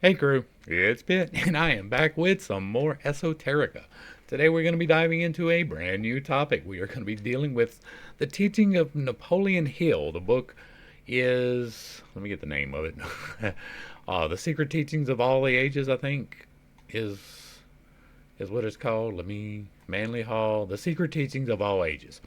Hey crew, it's Pitt, and I am back with some more Esoterica. Today we're going to be diving into a brand new topic. We are going to be dealing with the teaching of Napoleon Hill. The book is, let me get the name of it. The Secret Teachings of All the Ages, I think, is what it's called. Manly Hall, The Secret Teachings of All Ages.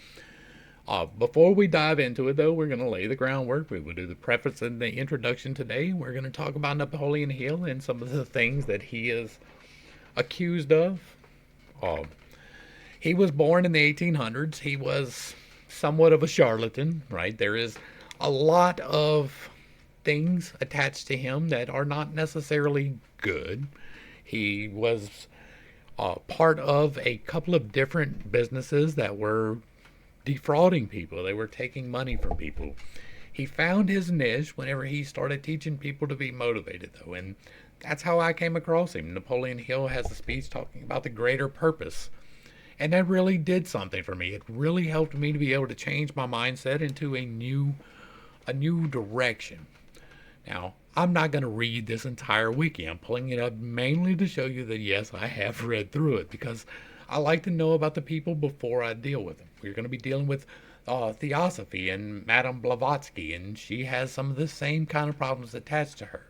Before we dive into it, though, we're going to lay the groundwork. We will do the preface and the introduction today. We're going to talk about Napoleon Hill and some of the things that he is accused of. Uh, he was born in the 1800s. He was somewhat of a charlatan, right? There is a lot of things attached to him that are not necessarily good. He was part of a couple of different businesses that were defrauding people. They were taking money from people. He found his niche whenever he started teaching people to be motivated, though, and that's how I came across him. Napoleon Hill has a speech talking about the greater purpose, and that really did something for me. It really helped me to be able to change my mindset into a new direction. Now, I'm not going to read this entire wiki. I'm pulling it up mainly to show you that yes, I have read through it because I like to know about the people before I deal with them. We're going to be dealing with Theosophy and Madame Blavatsky, and she has some of the same kind of problems attached to her.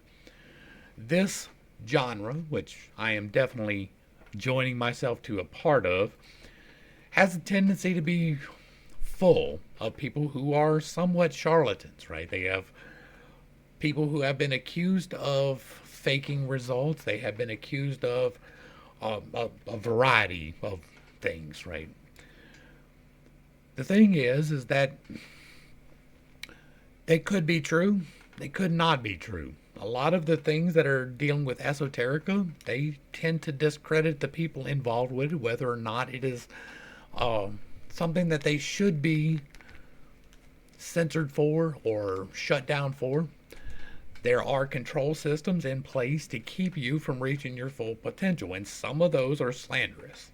This genre, which I am definitely joining myself to a part of, has a tendency to be full of people who are somewhat charlatans, right? They have people who have been accused of faking results. They have been accused of a variety of things, right? The thing is that they could be true, they could not be true. A lot of the things that are dealing with esoterica, they tend to discredit the people involved with it, whether or not it is uh, something that they should be censored for or shut down for. There are control systems in place to keep you from reaching your full potential, and some of those are slanderous.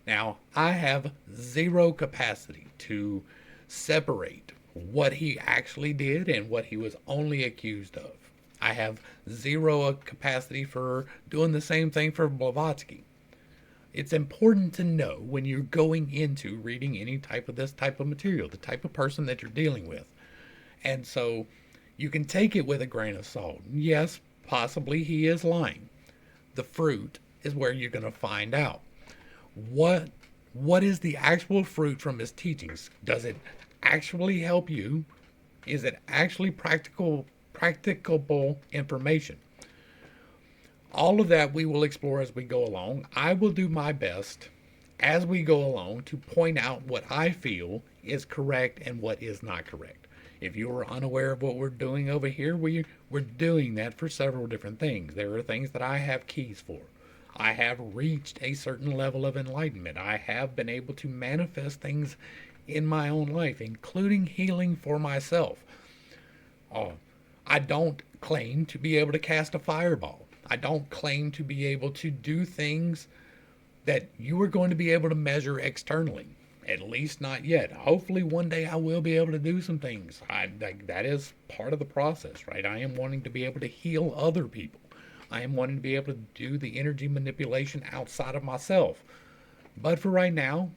Now, I have zero capacity to separate what he actually did and what he was only accused of. I have zero capacity for doing the same thing for Blavatsky. It's important to know when you're going into reading any type of this type of material, the type of person that you're dealing with. And so you can take it with a grain of salt. Yes, possibly he is lying. The fruit is where you're going to find out. What what is the actual fruit from his teachings? Does it actually help you? Is it actually practicable information? All of that we will explore as we go along. I will do my best as we go along to point out what I feel is correct and what is not correct. If you are unaware of what we're doing over here, we're doing that for several different things. There are things that I have keys for. I have reached a certain level of enlightenment. I have been able to manifest things in my own life, including healing for myself. Uh, I don't claim to be able to cast a fireball. I don't claim to be able to do things that you are going to be able to measure externally. At least not yet. Hopefully, one day I will be able to do some things. That is part of the process, right? I am wanting to be able to heal other people. I am wanting to be able to do the energy manipulation outside of myself. But for right now,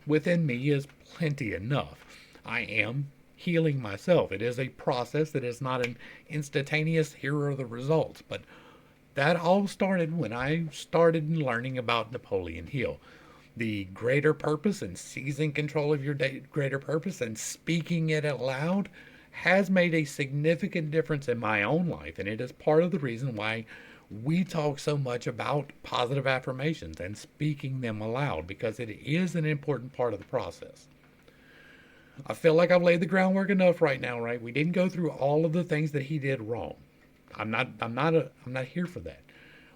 within me is plenty enough. I am healing myself. It is a process that is not an instantaneous here are the results. But that all started when I started learning about Napoleon Hill. The greater purpose and seizing control of your greater purpose and speaking it out loud has made a significant difference in my own life. And it is part of the reason why we talk so much about positive affirmations and speaking them aloud because it is an important part of the process. I feel like I've laid the groundwork enough right now, right? We didn't go through all of the things that he did wrong. I'm not here for that.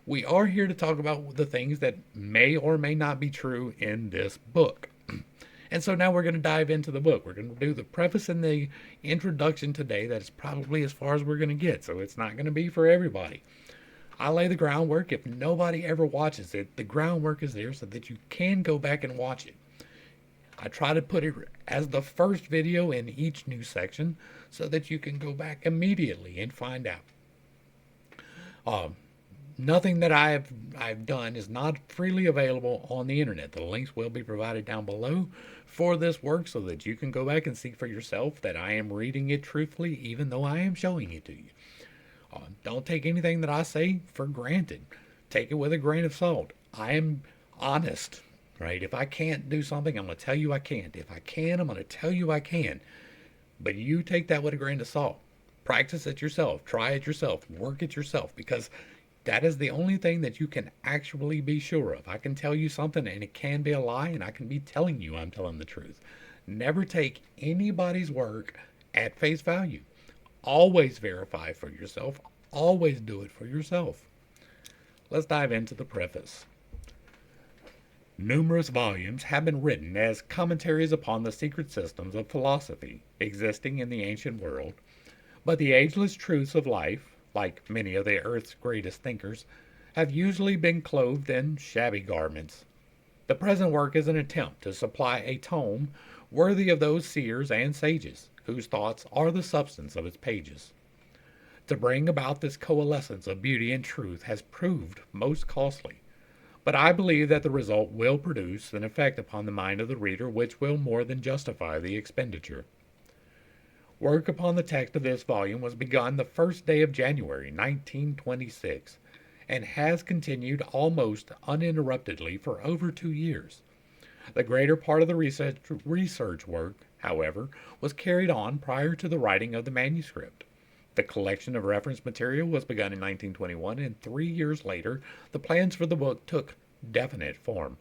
We are here to talk about the things that may or may not be true in this book. And so now we're going to dive into the book. We're going to do the preface and the introduction today. That is probably as far as we're going to get. So it's not going to be for everybody. I lay the groundwork. If nobody ever watches it, the groundwork is there so that you can go back and watch it. I try to put it as the first video in each new section so that you can go back immediately and find out. Um, Nothing that I've done is not freely available on the internet. The links will be provided down below for this work so that you can go back and see for yourself that I am reading it truthfully, even though I am showing it to you. Don't take anything that I say for granted. Take it with a grain of salt. I am honest, right? If I can't do something, I'm going to tell you I can't. If I can, I'm going to tell you I can. But you take that with a grain of salt. Practice it yourself. Try it yourself. Work it yourself, because that is the only thing that you can actually be sure of. I can tell you something and it can be a lie, and I can be telling you I'm telling the truth. Never take anybody's work at face value. Always verify for yourself. Always do it for yourself. Let's dive into the preface. Numerous volumes have been written as commentaries upon the secret systems of philosophy existing in the ancient world, but the ageless truths of life, like many of the earth's greatest thinkers, have usually been clothed in shabby garments. The present work is an attempt to supply a tome worthy of those seers and sages whose thoughts are the substance of its pages. To bring about this coalescence of beauty and truth has proved most costly, but I believe that the result will produce an effect upon the mind of the reader which will more than justify the expenditure. Work upon the text of this volume was begun the first day of January, 1926, and has continued almost uninterruptedly for over 2 years. The greater part of the research work, however, was carried on prior to the writing of the manuscript. The collection of reference material was begun in 1921, and 3 years later, the plans for the book took definite form.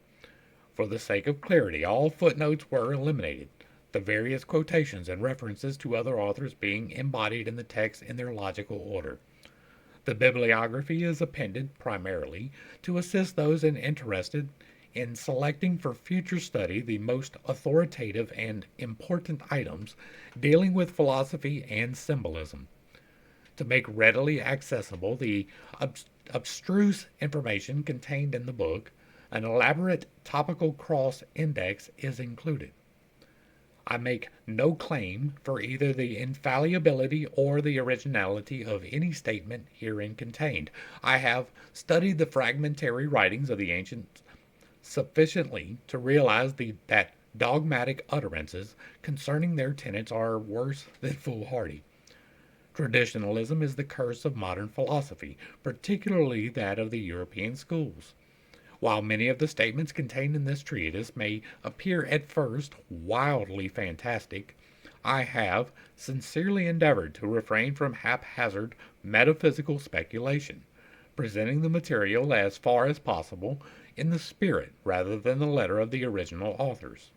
For the sake of clarity, all footnotes were eliminated, the various quotations and references to other authors being embodied in the text in their logical order. The bibliography is appended primarily to assist those interested in selecting for future study the most authoritative and important items dealing with philosophy and symbolism. To make readily accessible the abstruse information contained in the book, an elaborate topical cross index is included. I make no claim for either the infallibility or the originality of any statement herein contained. I have studied the fragmentary writings of the ancients sufficiently to realize that dogmatic utterances concerning their tenets are worse than foolhardy. Traditionalism is the curse of modern philosophy, particularly that of the European schools. While many of the statements contained in this treatise may appear at first wildly fantastic, I have sincerely endeavored to refrain from haphazard metaphysical speculation, presenting the material as far as possible in the spirit rather than the letter of the original authors.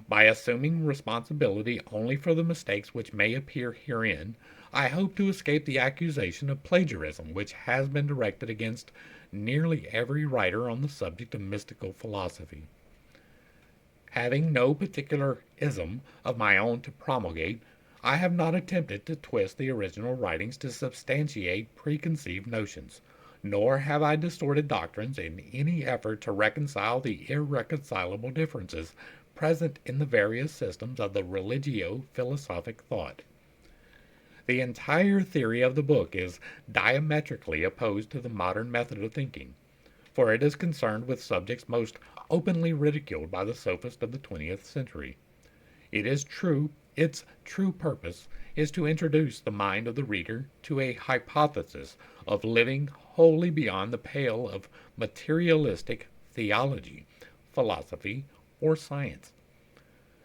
By assuming responsibility only for the mistakes which may appear herein, I hope to escape the accusation of plagiarism which has been directed against nearly every writer on the subject of mystical philosophy. Having no particular ism of my own to promulgate, I have not attempted to twist the original writings to substantiate preconceived notions, nor have I distorted doctrines in any effort to reconcile the irreconcilable differences present in the various systems of the religio-philosophic thought. The entire theory of the book is diametrically opposed to the modern method of thinking, for it is concerned with subjects most openly ridiculed by the sophist of the 20th century. Its true purpose is to introduce the mind of the reader to a hypothesis of living wholly beyond the pale of materialistic theology, philosophy, or science.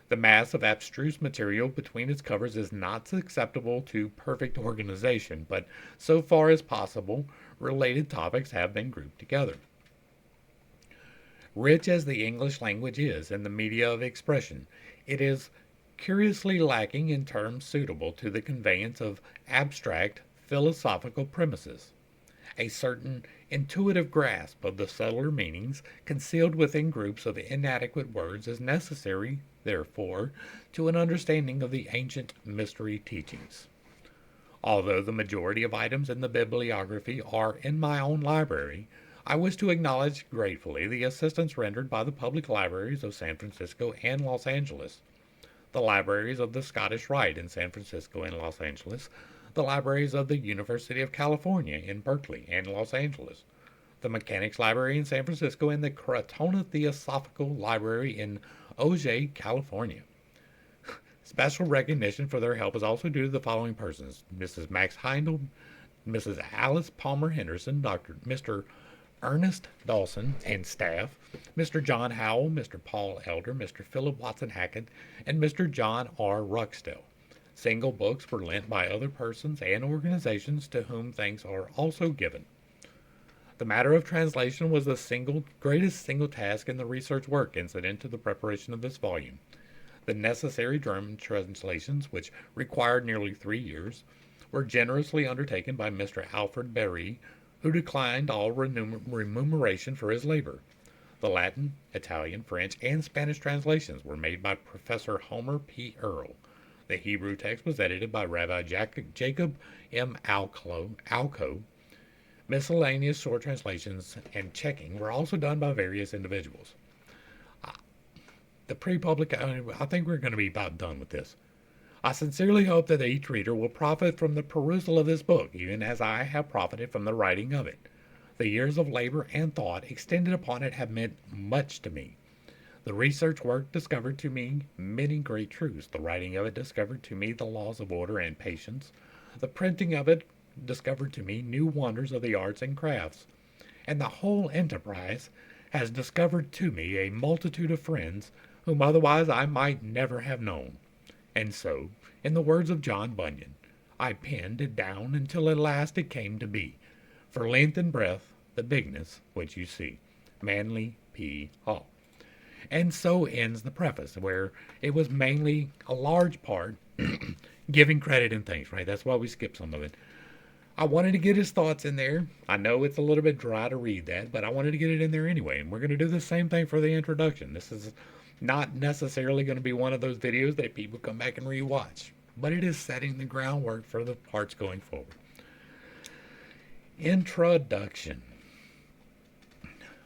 The mass of abstruse material between its covers is not susceptible to perfect organization, but so far as possible, related topics have been grouped together. Rich as the English language is in the media of expression, it is curiously lacking in terms suitable to the conveyance of abstract philosophical premises. A certain intuitive grasp of the subtler meanings concealed within groups of inadequate words is necessary, therefore, to an understanding of the ancient mystery teachings. Although the majority of items in the bibliography are in my own library, I wish to acknowledge gratefully the assistance rendered by the public libraries of San Francisco and Los Angeles, the libraries of the Scottish Rite in San Francisco and Los Angeles, the libraries of the University of California in Berkeley and Los Angeles, the Mechanics Library in San Francisco, and the Crotona Theosophical Library in Ojai, California. Special recognition for their help is also due to the following persons: Mrs. Max Heindel, Mrs. Alice Palmer Henderson, Mr. Ernest Dawson and staff, Mr. John Howell, Mr. Paul Elder, Mr. Philip Watson Hackett, and Mr. John R. Ruckstell. Single books were lent by other persons and organizations to whom thanks are also given. The matter of translation was the greatest single task in the research work incident to the preparation of this volume. The necessary German translations, which required nearly 3 years, were generously undertaken by Mr. Alfred Berry, who declined all remuneration for his labor. The Latin, Italian, French, and Spanish translations were made by Professor Homer P. Earle. The Hebrew text was edited by Rabbi Jacob M. Alco. Miscellaneous short translations and checking were also done by various individuals. The pre-public, I think we're going to be about done with this. I sincerely hope that each reader will profit from the perusal of this book, even as I have profited from the writing of it. The years of labor and thought extended upon it have meant much to me. The research work discovered to me many great truths. The writing of it discovered to me the laws of order and patience. The printing of it discovered to me new wonders of the arts and crafts. And the whole enterprise has discovered to me a multitude of friends whom otherwise I might never have known. And so, in the words of John Bunyan, I penned it down until at last it came to be. For length and breadth, the bigness which you see. Manly P. Hall. And so ends the preface, where it was mainly a large part giving credit and thanks, right? That's why we skipped some of it. I wanted to get his thoughts in there. I know it's a little bit dry to read that, but I wanted to get it in there anyway. And we're going to do the same thing for the introduction. This is not necessarily going to be one of those videos that people come back and rewatch, but it is setting the groundwork for the parts going forward. Introduction.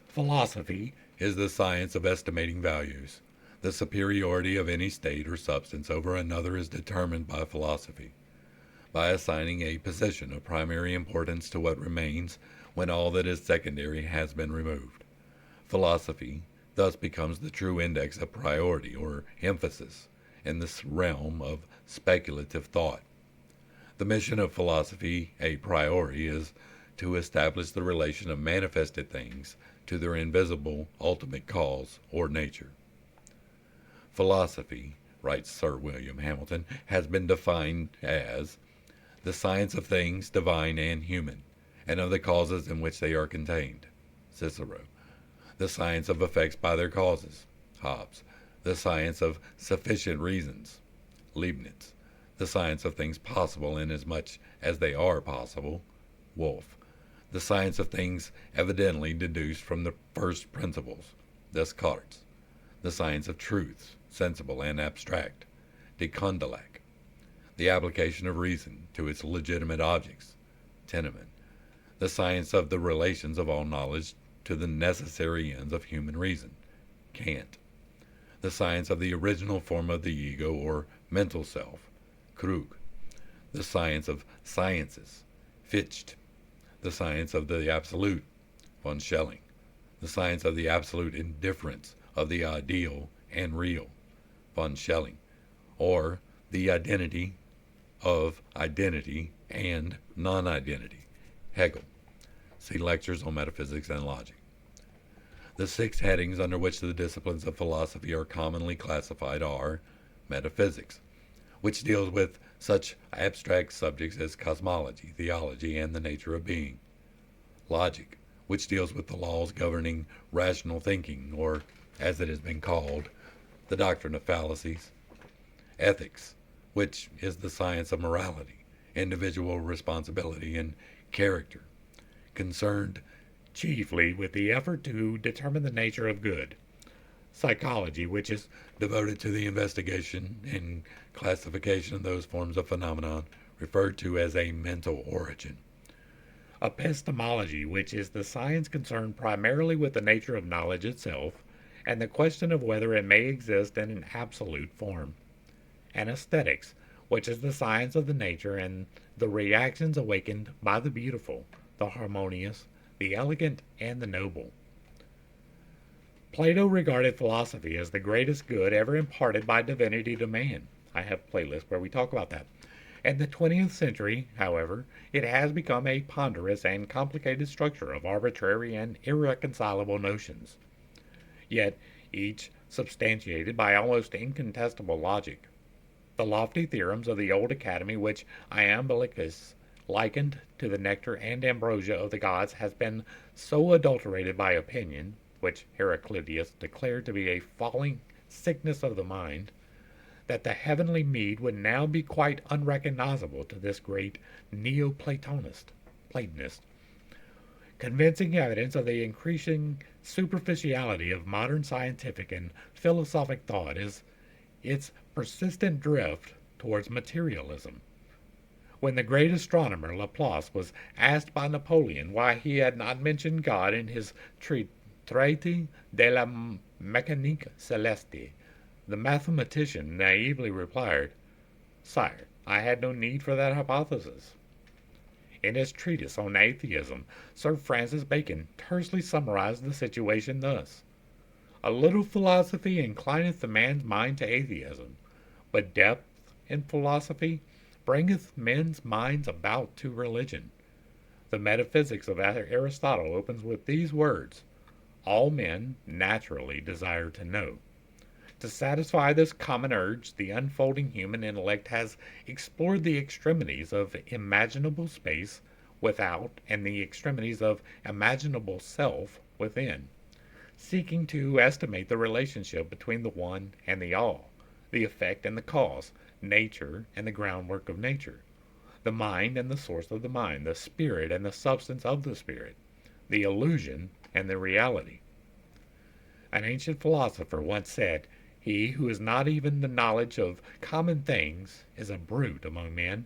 Philosophy is the science of estimating values. The superiority of any state or substance over another is determined by philosophy, by assigning a position of primary importance to what remains when all that is secondary has been removed. Philosophy thus becomes the true index of priority or emphasis in this realm of speculative thought. The mission of philosophy a priori is to establish the relation of manifested things to their invisible ultimate cause or nature. Philosophy, writes Sir William Hamilton, has been defined as the science of things divine and human, and of the causes in which they are contained. Cicero. The science of effects by their causes. Hobbes. The science of sufficient reasons. Leibniz. The science of things possible inasmuch as they are possible. Wolff. The science of things evidently deduced from the first principles. Descartes. The science of truths, sensible and abstract. De Condillac. The application of reason to its legitimate objects. Tennemann. The science of the relations of all knowledge to the necessary ends of human reason. Kant. The science of the original form of the ego or mental self. Krug. The science of sciences. Fichte. The science of the absolute. Von Schelling. The science of the absolute indifference of the ideal and real. Von Schelling. Or the identity of identity and non-identity. Hegel. See lectures on metaphysics and logic. The 6 headings under which the disciplines of philosophy are commonly classified are metaphysics, which deals with such abstract subjects as cosmology, theology, and the nature of being. Logic, which deals with the laws governing rational thinking, or, as it has been called, the doctrine of fallacies. Ethics, which is the science of morality, individual responsibility, and character, concerned chiefly with the effort to determine the nature of good. Psychology, which is devoted to the investigation and classification of those forms of phenomenon referred to as a mental origin. Epistemology, which is the science concerned primarily with the nature of knowledge itself and the question of whether it may exist in an absolute form. And aesthetics, which is the science of the nature and the reactions awakened by the beautiful, the harmonious, the elegant, and the noble. Plato regarded philosophy as the greatest good ever imparted by divinity to man. I have playlists where we talk about that. In the 20th century, however, it has become a ponderous and complicated structure of arbitrary and irreconcilable notions, yet each substantiated by almost incontestable logic. The lofty theorems of the old academy, which Iamblichus likened to the nectar and ambrosia of the gods, has been so adulterated by opinion, which Heraclitus declared to be a falling sickness of the mind, that the heavenly mead would now be quite unrecognizable to this great Platonist. Convincing evidence of the increasing superficiality of modern scientific and philosophic thought is its persistent drift towards materialism. When the great astronomer Laplace was asked by Napoleon why he had not mentioned God in his Traité de la Mécanique Céleste, the mathematician naively replied, "Sire, I had no need for that hypothesis." In his treatise on atheism, Sir Francis Bacon tersely summarized the situation thus: "A little philosophy inclineth the man's mind to atheism, but depth in philosophy bringeth men's minds about to religion." The Metaphysics of Aristotle opens with these words: "All men naturally desire to know." To satisfy this common urge, the unfolding human intellect has explored the extremities of imaginable space without and the extremities of imaginable self within, seeking to estimate the relationship between the one and the all, the effect and the cause, nature and the groundwork of nature, the mind and the source of the mind, the spirit and the substance of the spirit, the illusion and the reality. An ancient philosopher once said, "He who has not even the knowledge of common things is a brute among men.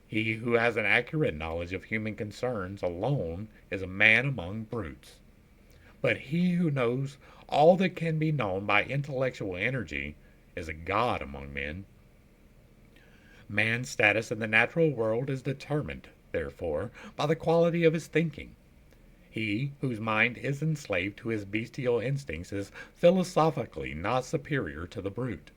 He who has an accurate knowledge of human concerns alone is a man among brutes. But he who knows all that can be known by intellectual energy is a god among men." Man's status in the natural world is determined, therefore, by the quality of his thinking. He whose mind is enslaved to his bestial instincts is philosophically not superior to the brute.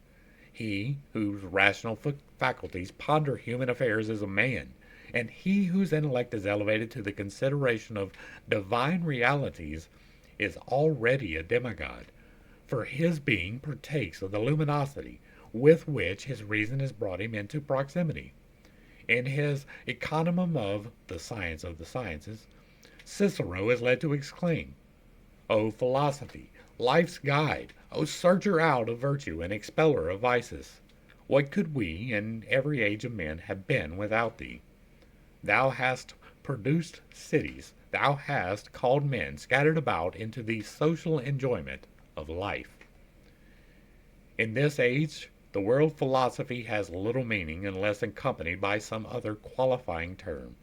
He whose rational faculties ponder human affairs is a man, and he whose intellect is elevated to the consideration of divine realities is already a demigod, for his being partakes of the luminosity with which his reason has brought him into proximity. In his Economum of the Science of the Sciences, Cicero is led to exclaim, "O philosophy, life's guide, O searcher out of virtue and expeller of vices, what could we, in every age of men, have been without thee? Thou hast produced cities, thou hast called men scattered about into the social enjoyment of life." In this age, the word philosophy has little meaning unless accompanied by some other qualifying term.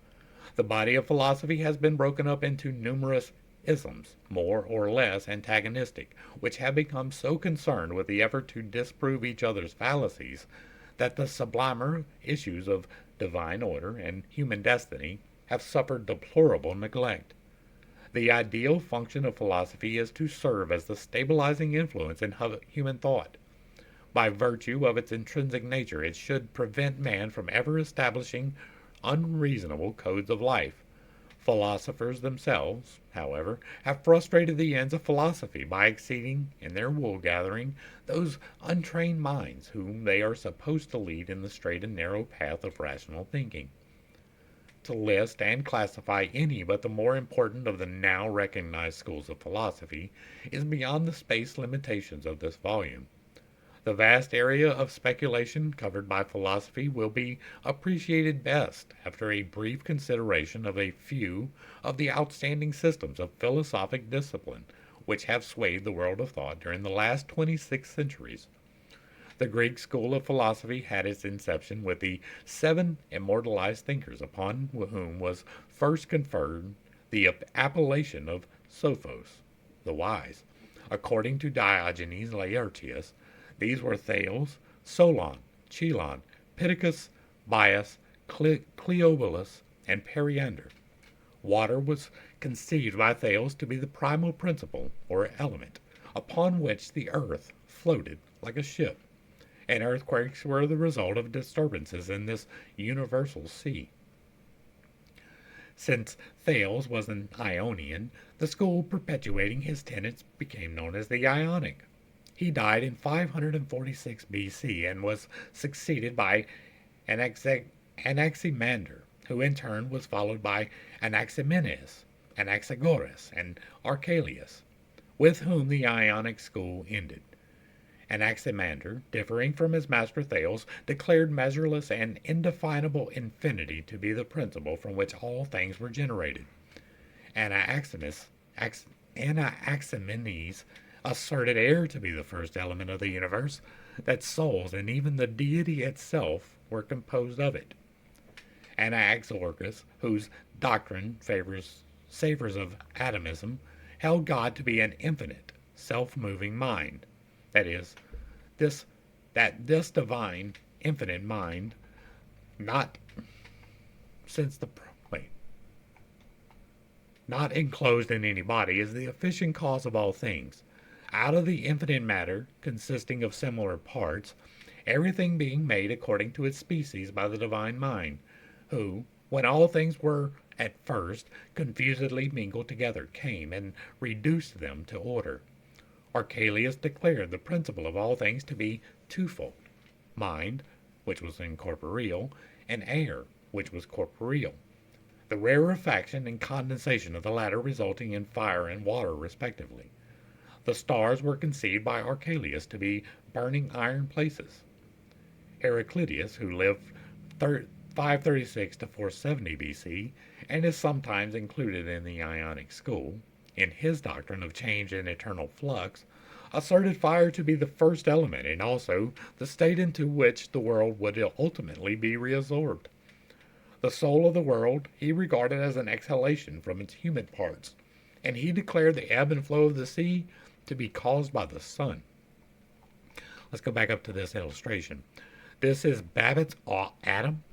The body of philosophy has been broken up into numerous isms, more or less antagonistic, which have become so concerned with the effort to disprove each other's fallacies that the sublimer issues of divine order and human destiny have suffered deplorable neglect. The ideal function of philosophy is to serve as the stabilizing influence in human thought. By virtue of its intrinsic nature, it should prevent man from ever establishing unreasonable codes of life. Philosophers themselves, however, have frustrated the ends of philosophy by exceeding, in their wool-gathering, those untrained minds whom they are supposed to lead in the straight and narrow path of rational thinking. To list and classify any but the more important of the now recognized schools of philosophy is beyond the space limitations of this volume. The vast area of speculation covered by philosophy will be appreciated best after a brief consideration of a few of the outstanding systems of philosophic discipline which have swayed the world of thought during the last 26 centuries. The Greek school of philosophy had its inception with the 7 immortalized thinkers upon whom was first conferred the appellation of Sophos, the wise. According to Diogenes Laertius, these were Thales, Solon, Chelon, Pittacus, Bias, Cleobulus, and Periander. Water was conceived by Thales to be the primal principle, or element, upon which the earth floated like a ship, and earthquakes were the result of disturbances in this universal sea. Since Thales was an Ionian, the school perpetuating his tenets became known as the Ionic. He died in 546 BC and was succeeded by Anaximander, who in turn was followed by Anaximenes, Anaxagoras, and Archelaus, with whom the Ionic school ended. Anaximander, differing from his master Thales, declared measureless and indefinable infinity to be the principle from which all things were generated. Anaximenes asserted air to be the first element of the universe, that souls and even the deity itself were composed of it. Anaxagoras, whose doctrine savors of atomism, held God to be an infinite, self-moving mind. That is, this divine, infinite mind, not since the wait, not enclosed in any body, is the efficient cause of all things. Out of the infinite matter, consisting of similar parts, everything being made according to its species by the divine mind, who, when all things were at first confusedly mingled together, came and reduced them to order. Archelaus declared the principle of all things to be twofold: mind, which was incorporeal, and air, which was corporeal, the rarefaction and condensation of the latter resulting in fire and water respectively. The stars were conceived by Archelaus to be burning iron places. Heraclitus, who lived 536 to 470 BC, and is sometimes included in the Ionic school, in his doctrine of change and eternal flux, asserted fire to be the first element and also the state into which the world would ultimately be reabsorbed. The soul of the world he regarded as an exhalation from its humid parts, and he declared the ebb and flow of the sea to be caused by the sun. Let's go back up to this illustration. This is Babbitt's atom.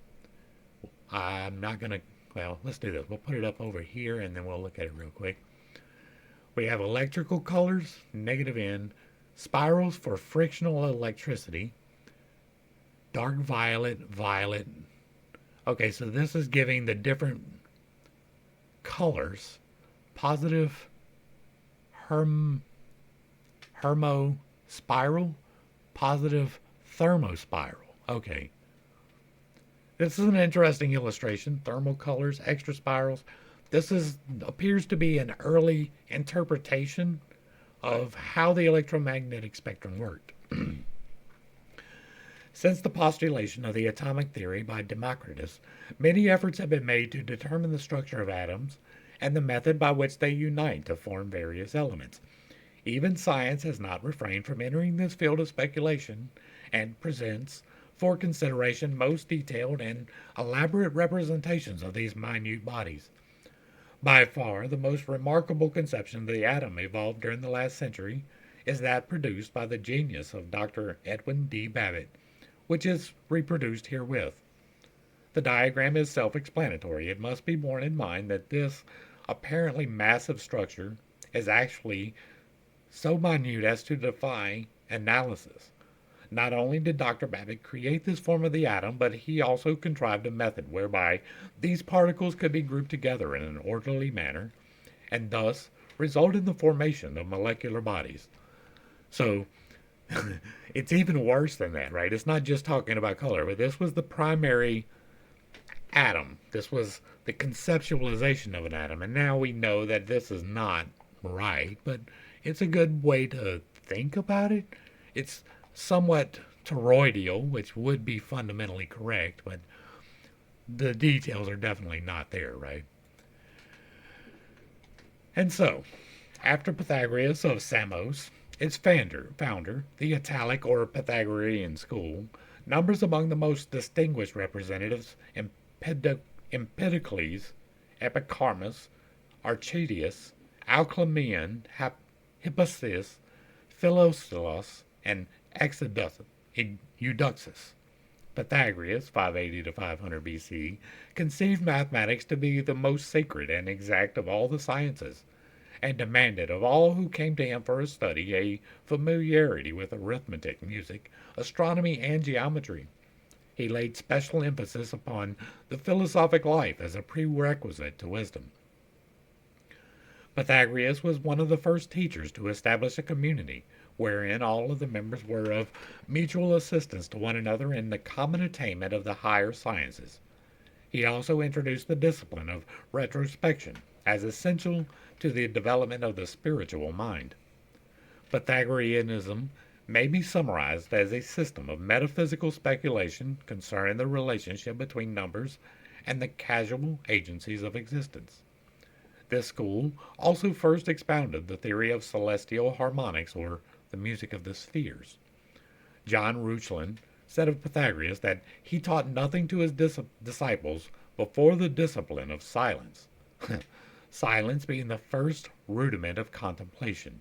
I'm not going to, well, let's do this. We'll put it up over here and then we'll look at it real quick. We have electrical colors, negative N, spirals for frictional electricity, dark violet, violet. Okay, so this is giving the different colors, positive hermospiral, positive thermospiral. Okay. This is an interesting illustration. Thermal colors, extra spirals. This appears to be an early interpretation of how the electromagnetic spectrum worked. Since the postulation of the atomic theory by Democritus, many efforts have been made to determine the structure of atoms and the method by which they unite to form various elements. Even science has not refrained from entering this field of speculation and presents for consideration most detailed and elaborate representations of these minute bodies. By far, the most remarkable conception of the atom evolved during the last century is that produced by the genius of Dr. Edwin D. Babbitt, which is reproduced herewith. The diagram is self-explanatory. It must be borne in mind that this apparently massive structure is actually so minute as to defy analysis. Not only did Dr. Babbitt create this form of the atom, but he also contrived a method whereby these particles could be grouped together in an orderly manner and thus result in the formation of molecular bodies. So, it's even worse than that, right? It's not just talking about color, but this was the primary atom. This was the conceptualization of an atom, and now we know that this is not right, but it's a good way to think about it. It's somewhat toroidal, which would be fundamentally correct, but the details are definitely not there, right? And so, after Pythagoras of Samos, its founder, the Italic or Pythagorean school, numbers among the most distinguished representatives Empedocles, Epicharmus, Arcadius, Alcmaeon, Hippasus, Philostratus, and Eudoxus. Pythagoras, 580 to 500 BC, conceived mathematics to be the most sacred and exact of all the sciences, and demanded of all who came to him for a study a familiarity with arithmetic, music, astronomy, and geometry. He laid special emphasis upon the philosophic life as a prerequisite to wisdom. Pythagoras was one of the first teachers to establish a community wherein all of the members were of mutual assistance to one another in the common attainment of the higher sciences. He also introduced the discipline of retrospection as essential to the development of the spiritual mind. Pythagoreanism may be summarized as a system of metaphysical speculation concerning the relationship between numbers and the causal agencies of existence. This school also first expounded the theory of celestial harmonics, or the music of the spheres. John Reuchlin said of Pythagoras that he taught nothing to his disciples before the discipline of silence, silence being the first rudiment of contemplation.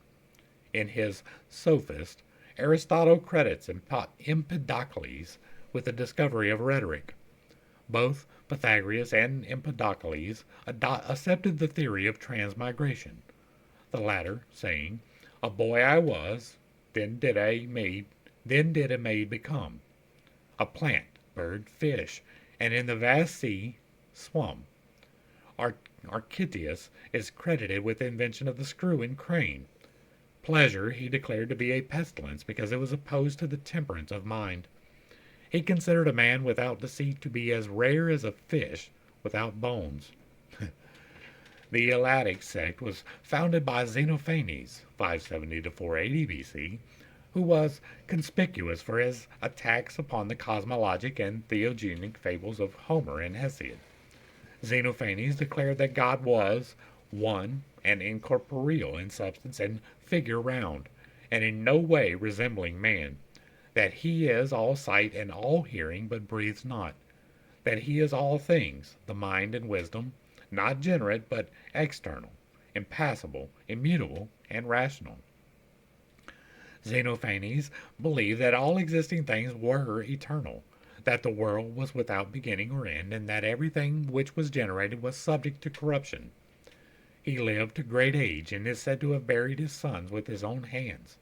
In his Sophist, Aristotle credits Empedocles with the discovery of rhetoric. Both Pythagoras and Empedocles accepted the theory of transmigration, the latter saying, "A boy I was, then did a maid become. A plant, bird, fish, and in the vast sea swum." Archytas is credited with the invention of the screw and crane. Pleasure he declared to be a pestilence because it was opposed to the temperance of mind. He considered a man without deceit to be as rare as a fish without bones. The Eleatic sect was founded by Xenophanes, 570 to 480 BC, who was conspicuous for his attacks upon the cosmologic and theogonic fables of Homer and Hesiod. Xenophanes declared that God was one and incorporeal in substance and figure round, and in no way resembling man, that he is all sight and all hearing, but breathes not, that he is all things, the mind and wisdom, not generate, but external, impassible, immutable, and rational. Xenophanes believed that all existing things were eternal, that the world was without beginning or end, and that everything which was generated was subject to corruption. He lived to great age and is said to have buried his sons with his own hands.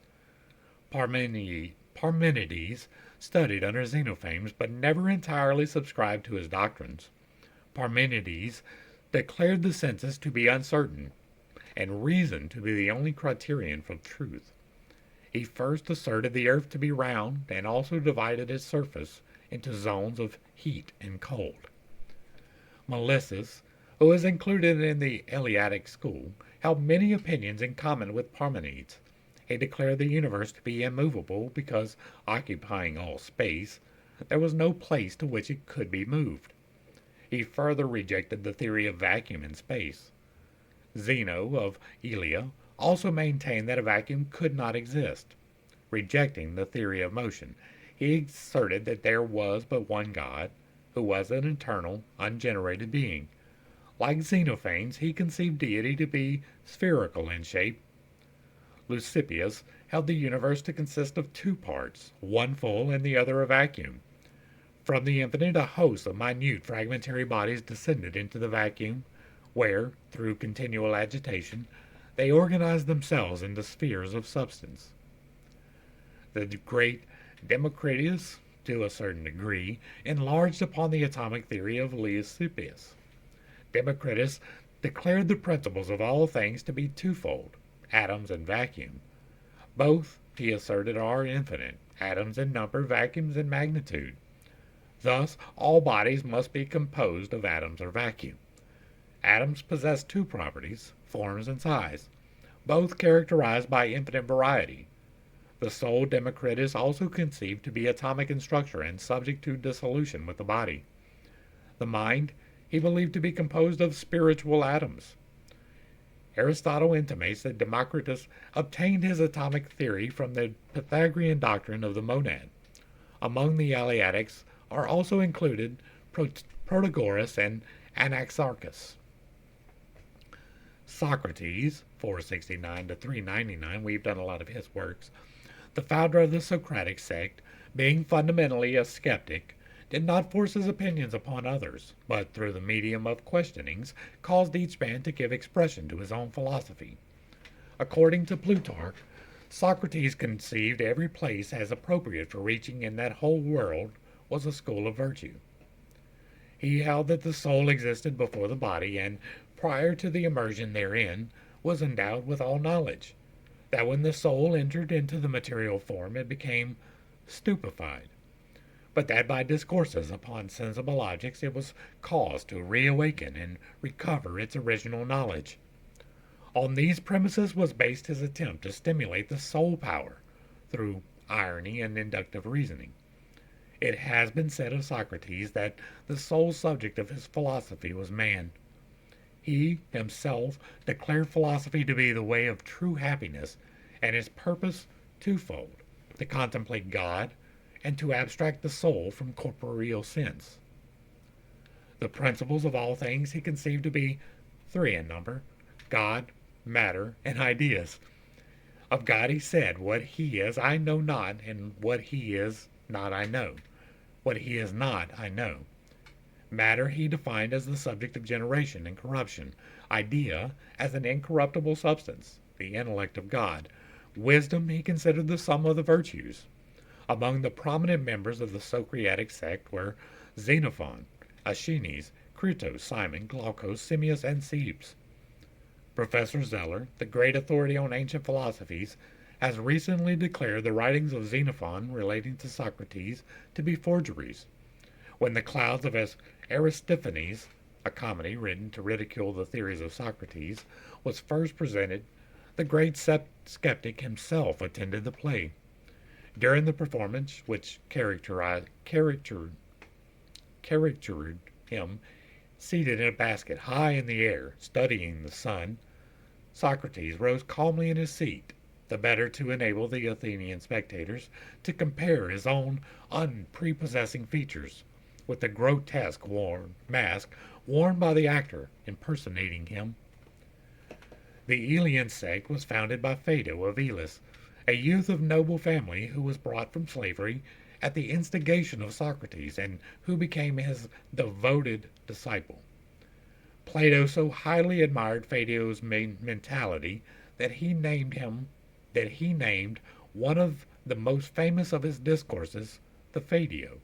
Parmenides studied under Xenophanes, but never entirely subscribed to his doctrines. Parmenides declared the senses to be uncertain, and reason to be the only criterion for truth. He first asserted the earth to be round, and also divided its surface into zones of heat and cold. Melissus, who is included in the Eleatic school, held many opinions in common with Parmenides. He declared the universe to be immovable because, occupying all space, there was no place to which it could be moved. He further rejected the theory of vacuum in space. Zeno of Elea also maintained that a vacuum could not exist. Rejecting the theory of motion, he asserted that there was but one God, who was an eternal, ungenerated being. Like Xenophanes, he conceived deity to be spherical in shape. Leucippus held the universe to consist of two parts, one full and the other a vacuum. From the infinite, a host of minute fragmentary bodies descended into the vacuum, where, through continual agitation, they organized themselves into spheres of substance. The great Democritus, to a certain degree, enlarged upon the atomic theory of Leucippus. Democritus declared the principles of all things to be twofold, atoms and vacuum. Both, he asserted, are infinite, atoms in number, vacuums in magnitude. Thus, all bodies must be composed of atoms or vacuum. Atoms possess two properties, forms and size, both characterized by infinite variety. The soul Democritus also conceived to be atomic in structure and subject to dissolution with the body. The mind he believed to be composed of spiritual atoms. Aristotle intimates that Democritus obtained his atomic theory from the Pythagorean doctrine of the monad. Among the Eleatics are also included Protagoras and Anaxarchus. Socrates, 469 to 399, we've done a lot of his works, the founder of the Socratic sect, being fundamentally a skeptic, did not force his opinions upon others, but through the medium of questionings caused each man to give expression to his own philosophy. According to Plutarch, Socrates conceived every place as appropriate for reaching in that whole world was a school of virtue. He held that the soul existed before the body, and prior to the immersion therein was endowed with all knowledge, that when the soul entered into the material form it became stupefied, but that by discourses upon sensible objects it was caused to reawaken and recover its original knowledge. On these premises was based his attempt to stimulate the soul power through irony and inductive reasoning. It has been said of Socrates that the sole subject of his philosophy was man. He himself declared philosophy to be the way of true happiness, and his purpose twofold: to contemplate God and to abstract the soul from corporeal sense. The principles of all things he conceived to be three in number: God, matter, and ideas. Of God he said, "What he is I know not, and what he is not I know. What he is not I know." Matter he defined as the subject of generation and corruption, idea as an incorruptible substance, the intellect of God. Wisdom he considered the sum of the virtues. Among the prominent members of the Socratic sect were Xenophon, Aeschines, Crito, Simon, Glaucus, Simmias, and Cebes. Professor Zeller, the great authority on ancient philosophies, has recently declared the writings of Xenophon relating to Socrates to be forgeries. When the Clouds of Aristophanes, a comedy written to ridicule the theories of Socrates, was first presented, the great skeptic himself attended the play. During the performance, which caricatured him seated in a basket high in the air, studying the sun, Socrates rose calmly in his seat, the better to enable the Athenian spectators to compare his own unprepossessing features with the grotesque mask worn by the actor impersonating him. The Elean sect was founded by Phaedo of Elis, a youth of noble family who was brought from slavery at the instigation of Socrates, and who became his devoted disciple. Plato so highly admired Phaedo's mentality that he named one of the most famous of his discourses the Phaedo.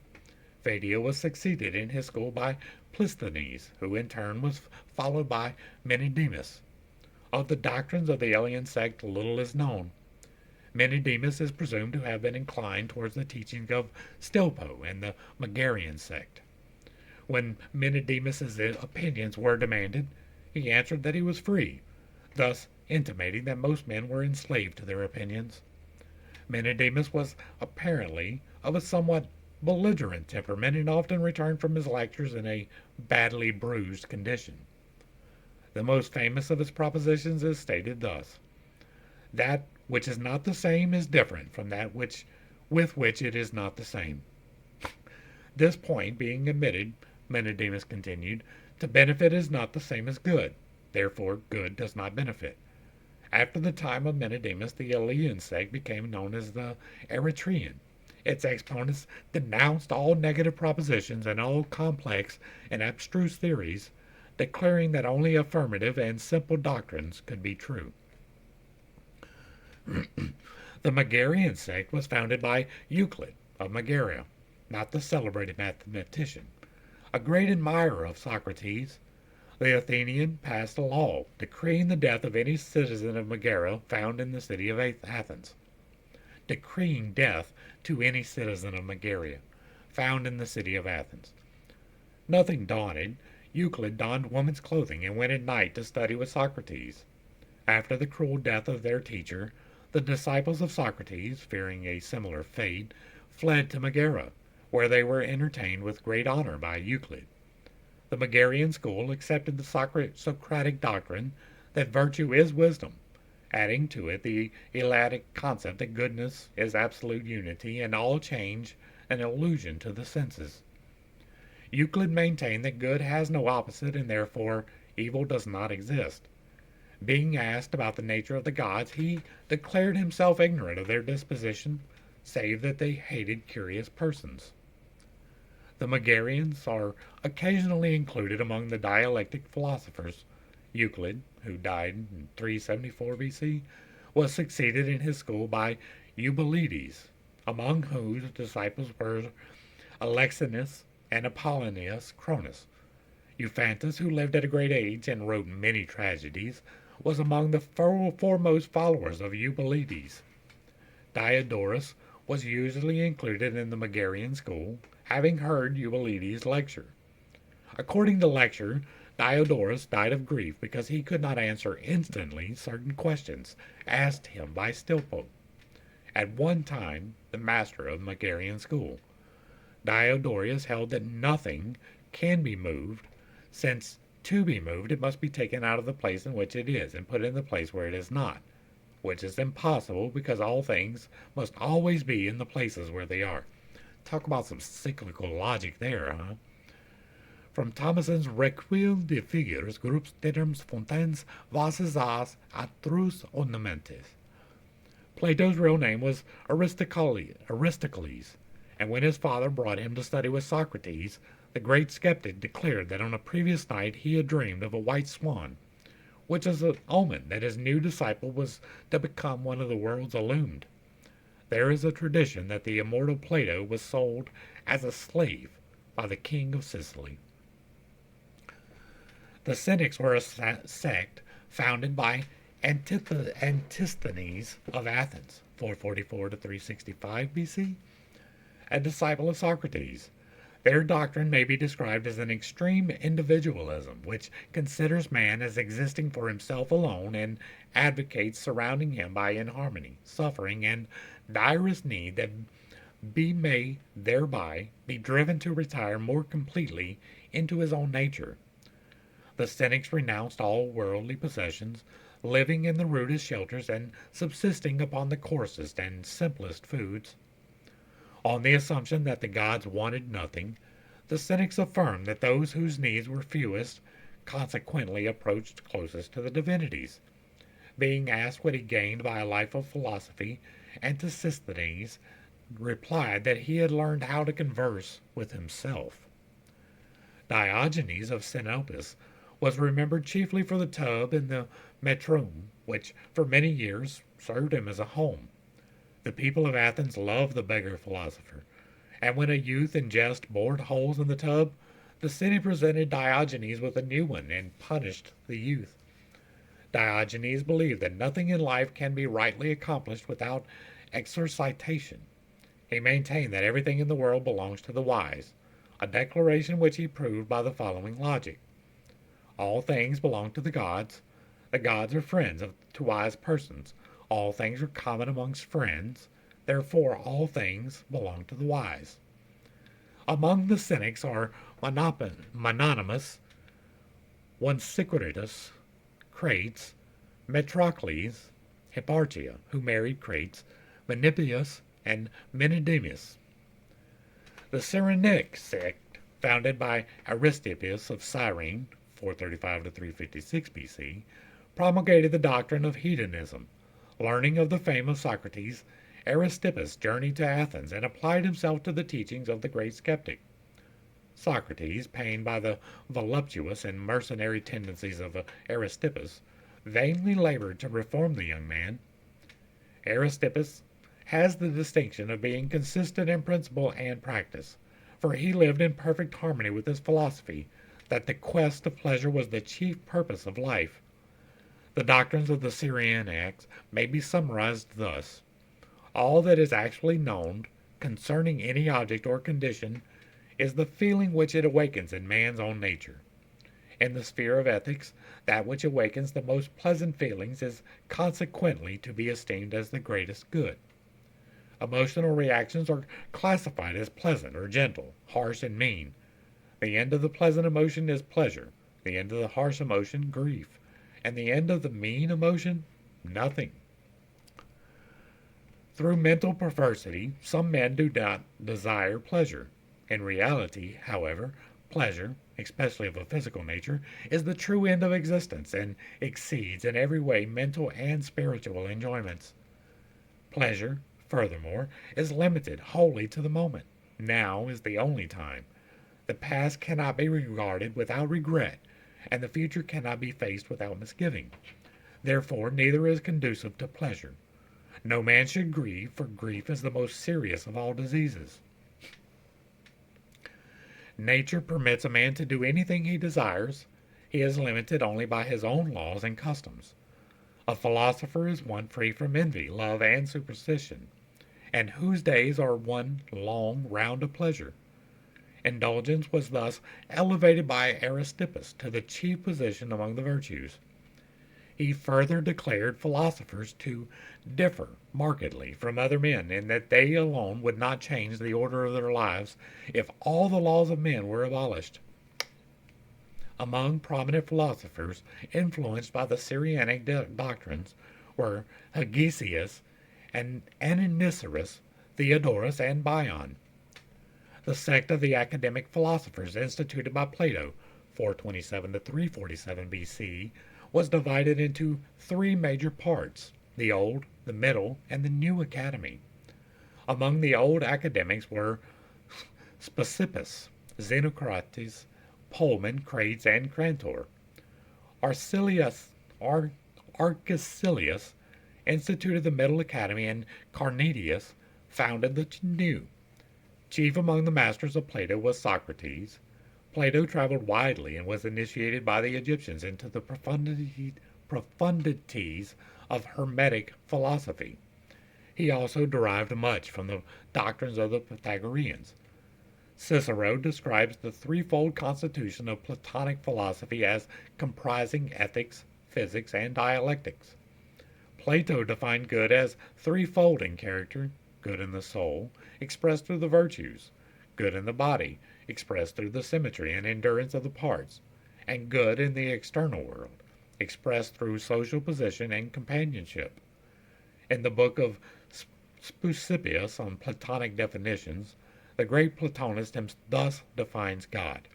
Phaedo was succeeded in his school by Plisthenes, who in turn was followed by Menedemus. Of the doctrines of the Elean sect little is known. Menedemus is presumed to have been inclined towards the teaching of Stilpo and the Megarian sect. When Menedemus's opinions were demanded, he answered that he was free, thus intimating that most men were enslaved to their opinions. Menedemus was apparently of a somewhat belligerent temperament and often returned from his lectures in a badly bruised condition. The most famous of his propositions is stated thus: "That which is not the same is different from that with which it is not the same." This point being admitted, Menedemus continued, "To benefit is not the same as good, therefore good does not benefit." After the time of Menedemus, the Elean sect became known as the Eritrean. Its exponents denounced all negative propositions and all complex and abstruse theories, declaring that only affirmative and simple doctrines could be true. The Megarian sect was founded by Euclid of Megara, not the celebrated mathematician. A great admirer of Socrates, the Athenian passed a law decreeing the death of any citizen of Megara found in the city of Athens. Decreeing death to any citizen of Megara found in the city of Athens. Nothing daunted, Euclid donned woman's clothing and went at night to study with Socrates. After the cruel death of their teacher, the disciples of Socrates, fearing a similar fate, fled to Megara, where they were entertained with great honor by Euclid. The Megarian school accepted the Socratic doctrine that virtue is wisdom, adding to it the Eleatic concept that goodness is absolute unity and all change an illusion to the senses. Euclid maintained that good has no opposite and therefore evil does not exist. Being asked about the nature of the gods, he declared himself ignorant of their disposition, save that they hated curious persons. The Megarians are occasionally included among the dialectic philosophers. Euclid, who died in 374 BC, was succeeded in his school by Eubulides, among whose disciples were Alexinus and Apollonius Cronus. Euphantus, who lived at a great age and wrote many tragedies, was among the foremost followers of Eubulides. Diodorus was usually included in the Megarian school, having heard Eubulides lecture. According to lecture, Diodorus died of grief because he could not answer instantly certain questions asked him by Stilpo, at one time the master of the Megarian school. Diodorus held that nothing can be moved, since to be moved it must be taken out of the place in which it is and put in the place where it is not, which is impossible because all things must always be in the places where they are. Talk about some cyclical logic there, huh? From Thomason's Recueil de Figures, Groups, Terms, Fontaines, Vases, As, Atrus, Ornamentes. Plato's real name was Aristocles, and when his father brought him to study with Socrates, the great skeptic declared that on a previous night he had dreamed of a white swan, which is an omen that his new disciple was to become one of the world's illumined. There is a tradition that the immortal Plato was sold as a slave by the king of Sicily. The Cynics were a sect founded by Antisthenes of Athens, 444 to 365 BC, a disciple of Socrates. Their doctrine may be described as an extreme individualism, which considers man as existing for himself alone and advocates surrounding him by inharmony, suffering, and direst need that may thereby be driven to retire more completely into his own nature. The Cynics renounced all worldly possessions, living in the rudest shelters and subsisting upon the coarsest and simplest foods. On the assumption that the gods wanted nothing, the Cynics affirmed that those whose needs were fewest consequently approached closest to the divinities. Being asked what he gained by a life of philosophy, Antisthenes replied that he had learned how to converse with himself. Diogenes of Sinope was remembered chiefly for the tub in the Metrum, which for many years served him as a home. The people of Athens loved the beggar philosopher, and when a youth in jest bored holes in the tub, the city presented Diogenes with a new one and punished the youth. Diogenes believed that nothing in life can be rightly accomplished without exercitation. He maintained that everything in the world belongs to the wise, a declaration which he proved by the following logic. All things belong to the gods are friends to wise persons, all things are common amongst friends, therefore all things belong to the wise. Among the Cynics are Mononymus, Onesicritus, Crates, Metrocles, Hipparchia, who married Crates, Menippus, and Menedemus. The Cyrenaic sect, founded by Aristippus of Cyrene, 435 to 356 BC, promulgated the doctrine of hedonism. Learning of the fame of Socrates, Aristippus journeyed to Athens and applied himself to the teachings of the great skeptic. Socrates, pained by the voluptuous and mercenary tendencies of Aristippus, vainly labored to reform the young man. Aristippus has the distinction of being consistent in principle and practice, for he lived in perfect harmony with his philosophy that the quest of pleasure was the chief purpose of life. The doctrines of the Cyrenaics may be summarized thus. All that is actually known concerning any object or condition is the feeling which it awakens in man's own nature. In the sphere of ethics, that which awakens the most pleasant feelings is consequently to be esteemed as the greatest good. Emotional reactions are classified as pleasant or gentle, harsh and mean. The end of the pleasant emotion is pleasure, the end of the harsh emotion, grief, and the end of the mean emotion, nothing. Through mental perversity, some men do not desire pleasure. In reality, however, pleasure, especially of a physical nature, is the true end of existence and exceeds in every way mental and spiritual enjoyments. Pleasure, furthermore, is limited wholly to the moment. Now is the only time. The past cannot be regarded without regret, and the future cannot be faced without misgiving. Therefore, neither is conducive to pleasure. No man should grieve, for grief is the most serious of all diseases. Nature permits a man to do anything he desires. He is limited only by his own laws and customs. A philosopher is one free from envy, love, and superstition, and whose days are one long round of pleasure. Indulgence was thus elevated by Aristippus to the chief position among the virtues. He further declared philosophers to differ markedly from other men in that they alone would not change the order of their lives if all the laws of men were abolished. Among prominent philosophers influenced by the Syrianic doctrines were Hegesias and Anicetus, Theodorus, and Bion. The sect of the academic philosophers instituted by Plato, 427 to 347 BC, was divided into three major parts: the Old, the Middle, and the New Academy. Among the old academics were Speusippus, Xenocrates, Pullman, Crates, and Crantor. Arcesilaus instituted the Middle Academy, and Carneades founded the New. Chief among the masters of Plato was Socrates. Plato traveled widely and was initiated by the Egyptians into the profundities of Hermetic philosophy. He also derived much from the doctrines of the Pythagoreans. Cicero describes the threefold constitution of Platonic philosophy as comprising ethics, physics, and dialectics. Plato defined good as threefold in character: good in the soul, expressed through the virtues; good in the body, expressed through the symmetry and endurance of the parts; and good in the external world, expressed through social position and companionship. In the book of Speusippus on Platonic definitions, the great Platonist thus defines God: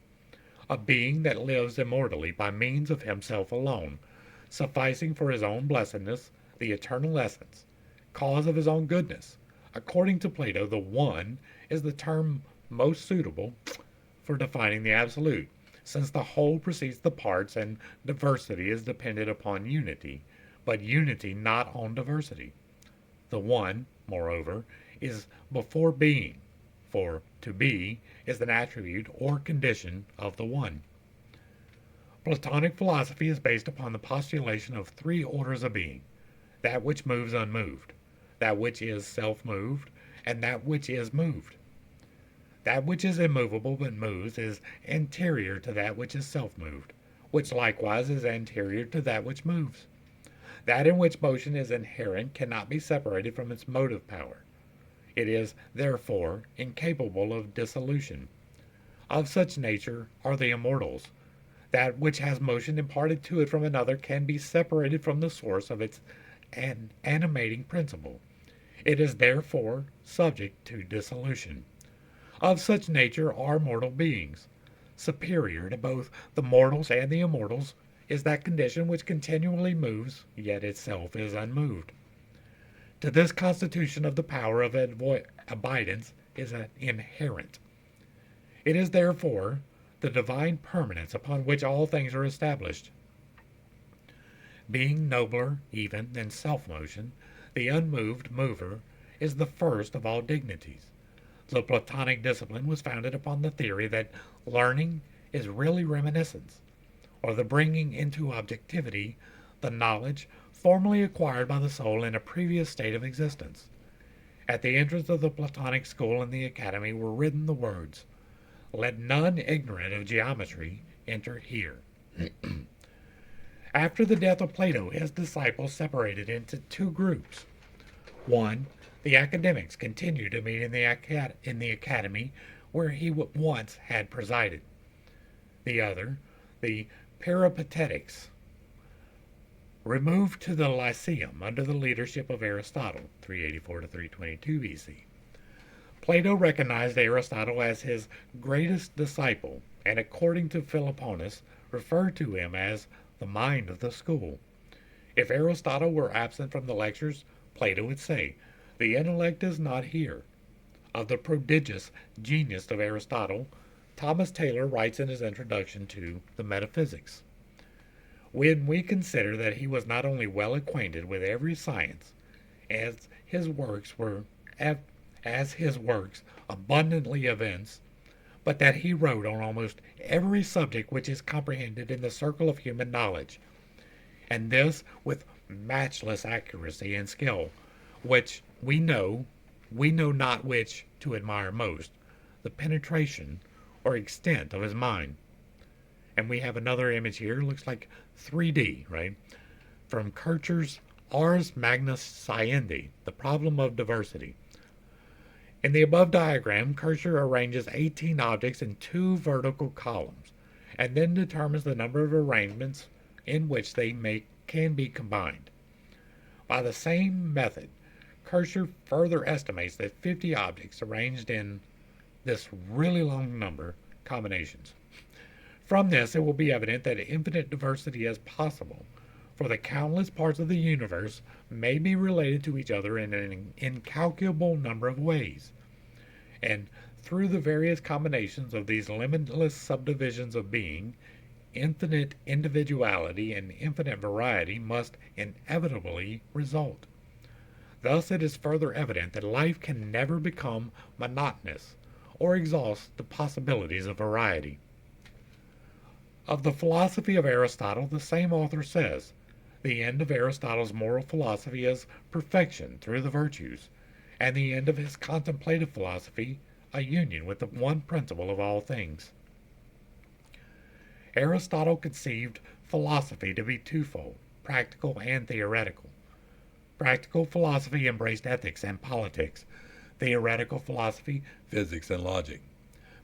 a being that lives immortally by means of himself alone, sufficing for his own blessedness, the eternal essence, cause of his own goodness. According to Plato, the One is the term most suitable for defining the Absolute, since the whole precedes the parts and diversity is dependent upon unity, but unity not on diversity. The One, moreover, is before being, for to be is an attribute or condition of the One. Platonic philosophy is based upon the postulation of three orders of being: that which moves unmoved, that which is self-moved, and that which is moved. That which is immovable but moves is anterior to that which is self-moved, which likewise is anterior to that which moves. That in which motion is inherent cannot be separated from its motive power. It is, therefore, incapable of dissolution. Of such nature are the immortals. That which has motion imparted to it from another can be separated from the source of its animating principle. It is, therefore, subject to dissolution. Of such nature are mortal beings. Superior to both the mortals and the immortals is that condition which continually moves, yet itself is unmoved. To this constitution of the power of abidance is inherent. It is, therefore, the divine permanence upon which all things are established. Being nobler even than self-motion, the unmoved mover is the first of all dignities. The Platonic discipline was founded upon the theory that learning is really reminiscence, or the bringing into objectivity the knowledge formerly acquired by the soul in a previous state of existence. At the entrance of the Platonic school and the academy were written the words, "Let none ignorant of geometry enter here." After the death of Plato, his disciples separated into two groups. One, the academics, continued to meet in the academy where he once had presided. The other, the Peripatetics, removed to the Lyceum under the leadership of Aristotle, 384 to 322 BC. Plato recognized Aristotle as his greatest disciple, and according to Philoponus, referred to him as the mind of the school. If Aristotle were absent from the lectures, Plato would say, "The intellect is not here." Of the prodigious genius of Aristotle, Thomas Taylor writes in his introduction to the Metaphysics, when we consider that he was not only well acquainted with every science, as his works were as his works abundantly evince, but that he wrote on almost every subject which is comprehended in the circle of human knowledge, and this with matchless accuracy and skill, which we know not which to admire most, the penetration or extent of his mind. And we have another image here, looks like 3D, right? From Kircher's Ars Magnus Sciendi, The Problem of Diversity. In the above diagram, Kircher arranges 18 objects in 2 vertical columns, and then determines the number of arrangements in which they can be combined. By the same method, Kircher further estimates that 50 objects arranged in this really long number combinations. From this, it will be evident that infinite diversity is possible, for the countless parts of the universe may be related to each other in an incalculable number of ways, and through the various combinations of these limitless subdivisions of being, infinite individuality and infinite variety must inevitably result. Thus it is further evident that life can never become monotonous or exhaust the possibilities of variety. Of the philosophy of Aristotle, the same author says, the end of Aristotle's moral philosophy is perfection through the virtues, and the end of his contemplative philosophy a union with the one principle of all things. Aristotle conceived philosophy to be twofold, practical and theoretical. Practical philosophy embraced ethics and politics. Theoretical philosophy, physics and logic.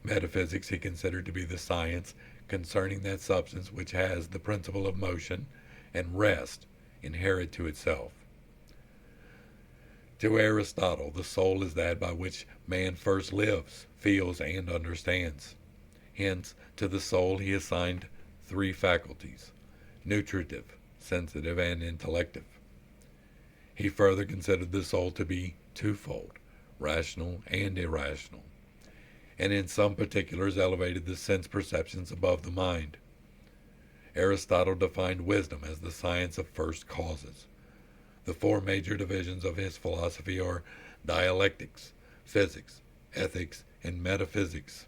Metaphysics he considered to be the science concerning that substance which has the principle of motion and rest inherent to itself. To Aristotle, the soul is that by which man first lives, feels, and understands. Hence, to the soul he assigned 3 faculties, nutritive, sensitive, and intellective. He further considered the soul to be twofold, rational and irrational, and in some particulars elevated the sense perceptions above the mind. Aristotle defined wisdom as the science of first causes. The 4 major divisions of his philosophy are dialectics, physics, ethics, and metaphysics.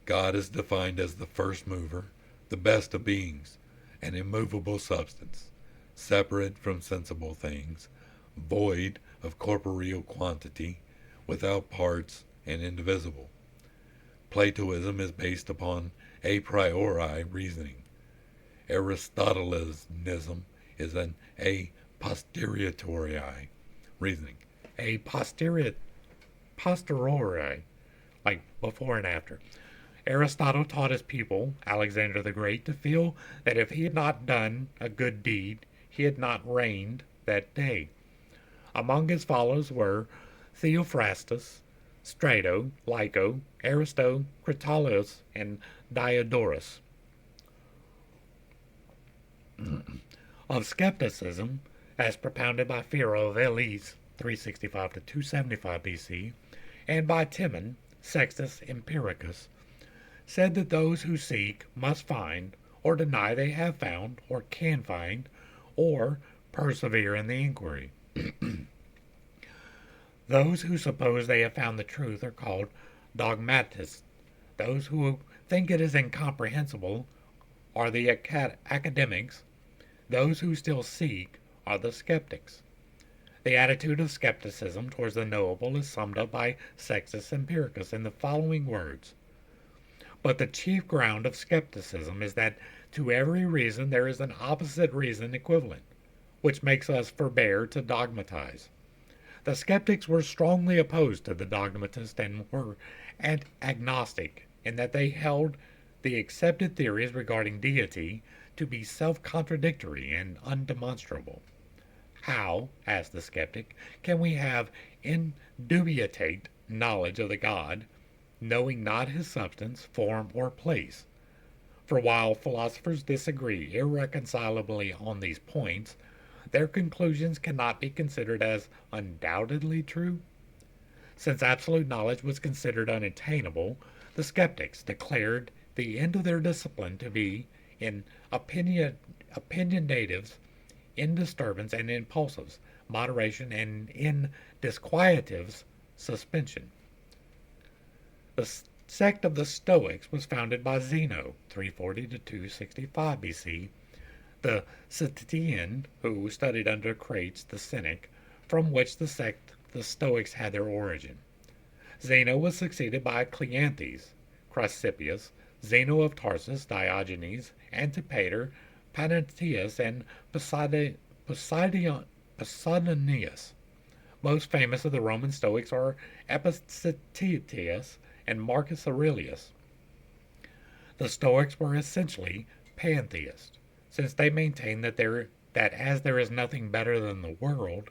God is defined as the first mover, the best of beings, an immovable substance, separate from sensible things, void of corporeal quantity, without parts, and indivisible. Platoism is based upon a priori reasoning. Aristotelianism is an a posteriori reasoning. A posteriori, like before and after. Aristotle taught his pupil, Alexander the Great, to feel that if he had not done a good deed, he had not reigned that day. Among his followers were Theophrastus, Strato, Lyco, Aristo, Critolaus, and Diodorus. Of skepticism, as propounded by Philo of Elis, 365 to 275 BC, and by Timon, Sextus Empiricus, said that those who seek must find, or deny they have found, or can find, or persevere in the inquiry. Those who suppose they have found the truth are called dogmatists. Those who think it is incomprehensible are the academics. Those who still seek are the skeptics. The attitude of skepticism towards the knowable is summed up by Sextus Empiricus in the following words. But the chief ground of skepticism is that to every reason there is an opposite reason equivalent, which makes us forbear to dogmatize. The skeptics were strongly opposed to the dogmatists and were agnostic in that they held the accepted theories regarding deity to be self-contradictory and undemonstrable. How, asked the skeptic, can we have indubitate knowledge of the God, knowing not his substance, form, or place? For while philosophers disagree irreconcilably on these points, their conclusions cannot be considered as undoubtedly true. Since absolute knowledge was considered unattainable, The skeptics declared the end of their discipline to be in opinionatives, in disturbance and impulsives, moderation, and in disquietatives, suspension. The sect of the Stoics was founded by Zeno, 340 to 265 BC, the Ctesian, who studied under Crates the Cynic, from which the Stoics had their origin. Zeno was succeeded by Cleanthes, Chrysippus, Zeno of Tarsus, Diogenes, Antipater, Panaetius, and Posidonius. Most famous of the Roman Stoics are Epictetus and Marcus Aurelius. The Stoics were essentially pantheists, since they maintained that as there is nothing better than the world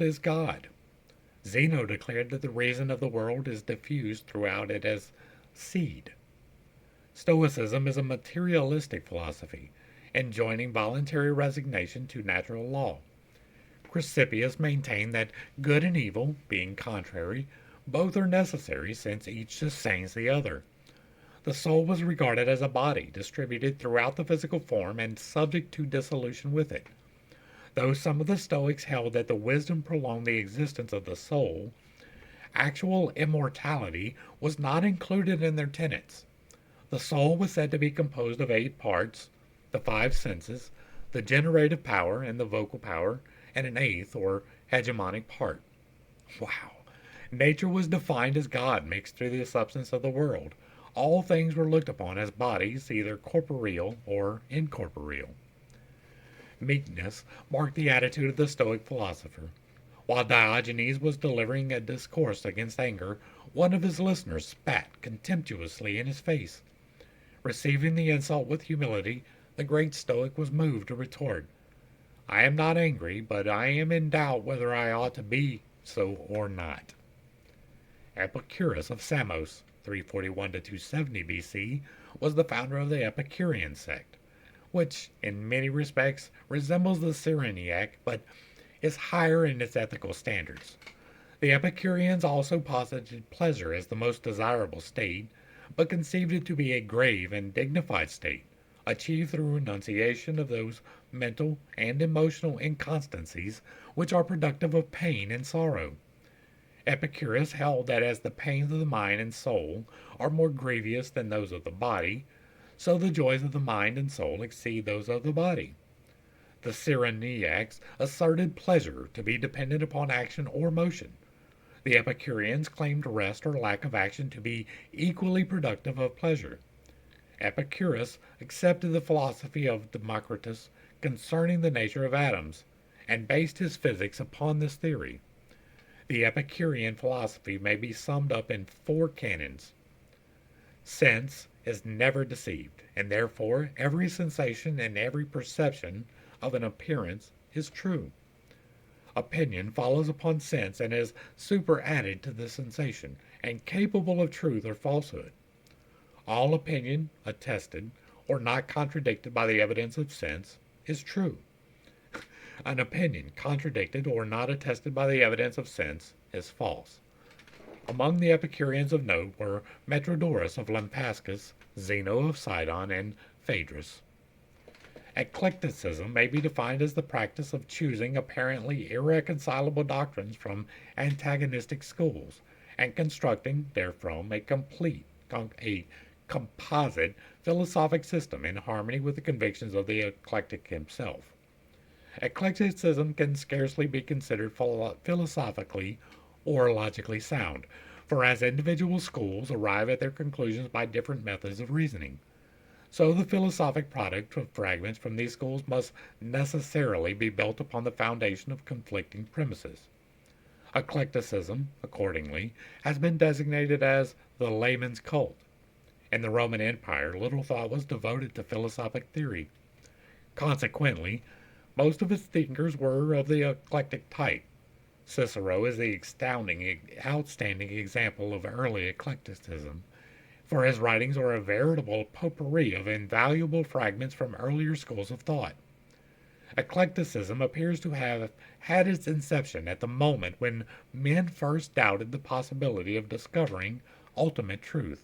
is God. Zeno declared that the reason of the world is diffused throughout it as seed. Stoicism is a materialistic philosophy, enjoining voluntary resignation to natural law. Chrysippus maintained that good and evil, being contrary, both are necessary since each sustains the other. The soul was regarded as a body distributed throughout the physical form and subject to dissolution with it. Though some of the Stoics held that the wisdom prolonged the existence of the soul, actual immortality was not included in their tenets. The soul was said to be composed of 8 parts, the 5 senses, the generative power and the vocal power, and an 8th or hegemonic part. Wow! Nature was defined as God mixed through the substance of the world. All things were looked upon as bodies, either corporeal or incorporeal. Meekness marked the attitude of the Stoic philosopher. While Diogenes was delivering a discourse against anger, one of his listeners spat contemptuously in his face. Receiving the insult with humility, the great Stoic was moved to retort, "I am not angry, but I am in doubt whether I ought to be so or not." Epicurus of Samos, 341 to 270 BC, was the founder of the Epicurean sect, which in many respects resembles the Cyrenaic but is higher in its ethical standards. The Epicureans also posited pleasure as the most desirable state, but conceived it to be a grave and dignified state, achieved through renunciation of those mental and emotional inconstancies which are productive of pain and sorrow. Epicurus held that as the pains of the mind and soul are more grievous than those of the body, so the joys of the mind and soul exceed those of the body. The Cyrenaics asserted pleasure to be dependent upon action or motion. The Epicureans claimed rest or lack of action to be equally productive of pleasure. Epicurus accepted the philosophy of Democritus concerning the nature of atoms, and based his physics upon this theory. The Epicurean philosophy may be summed up in 4 canons. Sense is never deceived, and therefore every sensation and every perception of an appearance is true. Opinion follows upon sense and is superadded to the sensation, and capable of truth or falsehood. All opinion, attested or not contradicted by the evidence of sense, is true. An opinion contradicted or not attested by the evidence of sense is false. Among the Epicureans of note were Metrodorus of Lampsacus, Zeno of Sidon, and Phaedrus. Eclecticism may be defined as the practice of choosing apparently irreconcilable doctrines from antagonistic schools and constructing therefrom a composite philosophic system in harmony with the convictions of the eclectic himself. Eclecticism can scarcely be considered philosophically or logically sound, for as individual schools arrive at their conclusions by different methods of reasoning, so the philosophic product of fragments from these schools must necessarily be built upon the foundation of conflicting premises. Eclecticism, accordingly, has been designated as the layman's cult. In the Roman Empire, little thought was devoted to philosophic theory. Consequently, most of its thinkers were of the eclectic type. Cicero is the outstanding example of early eclecticism, for his writings are a veritable potpourri of invaluable fragments from earlier schools of thought. Eclecticism appears to have had its inception at the moment when men first doubted the possibility of discovering ultimate truth,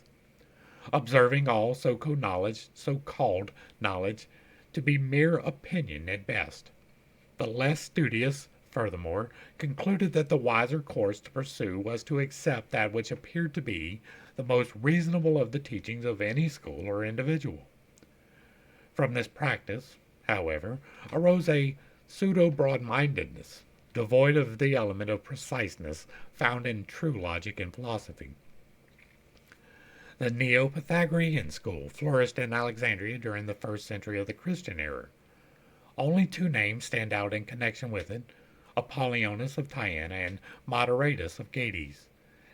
observing all so-called knowledge to be mere opinion at best. The less studious, furthermore, concluded that the wiser course to pursue was to accept that which appeared to be the most reasonable of the teachings of any school or individual. From this practice, however, arose a pseudo-broad-mindedness, devoid of the element of preciseness found in true logic and philosophy. The Neo-Pythagorean school flourished in Alexandria during the first century of the Christian era. Only two names stand out in connection with it: Apollonius of Tyana and Moderatus of Gades.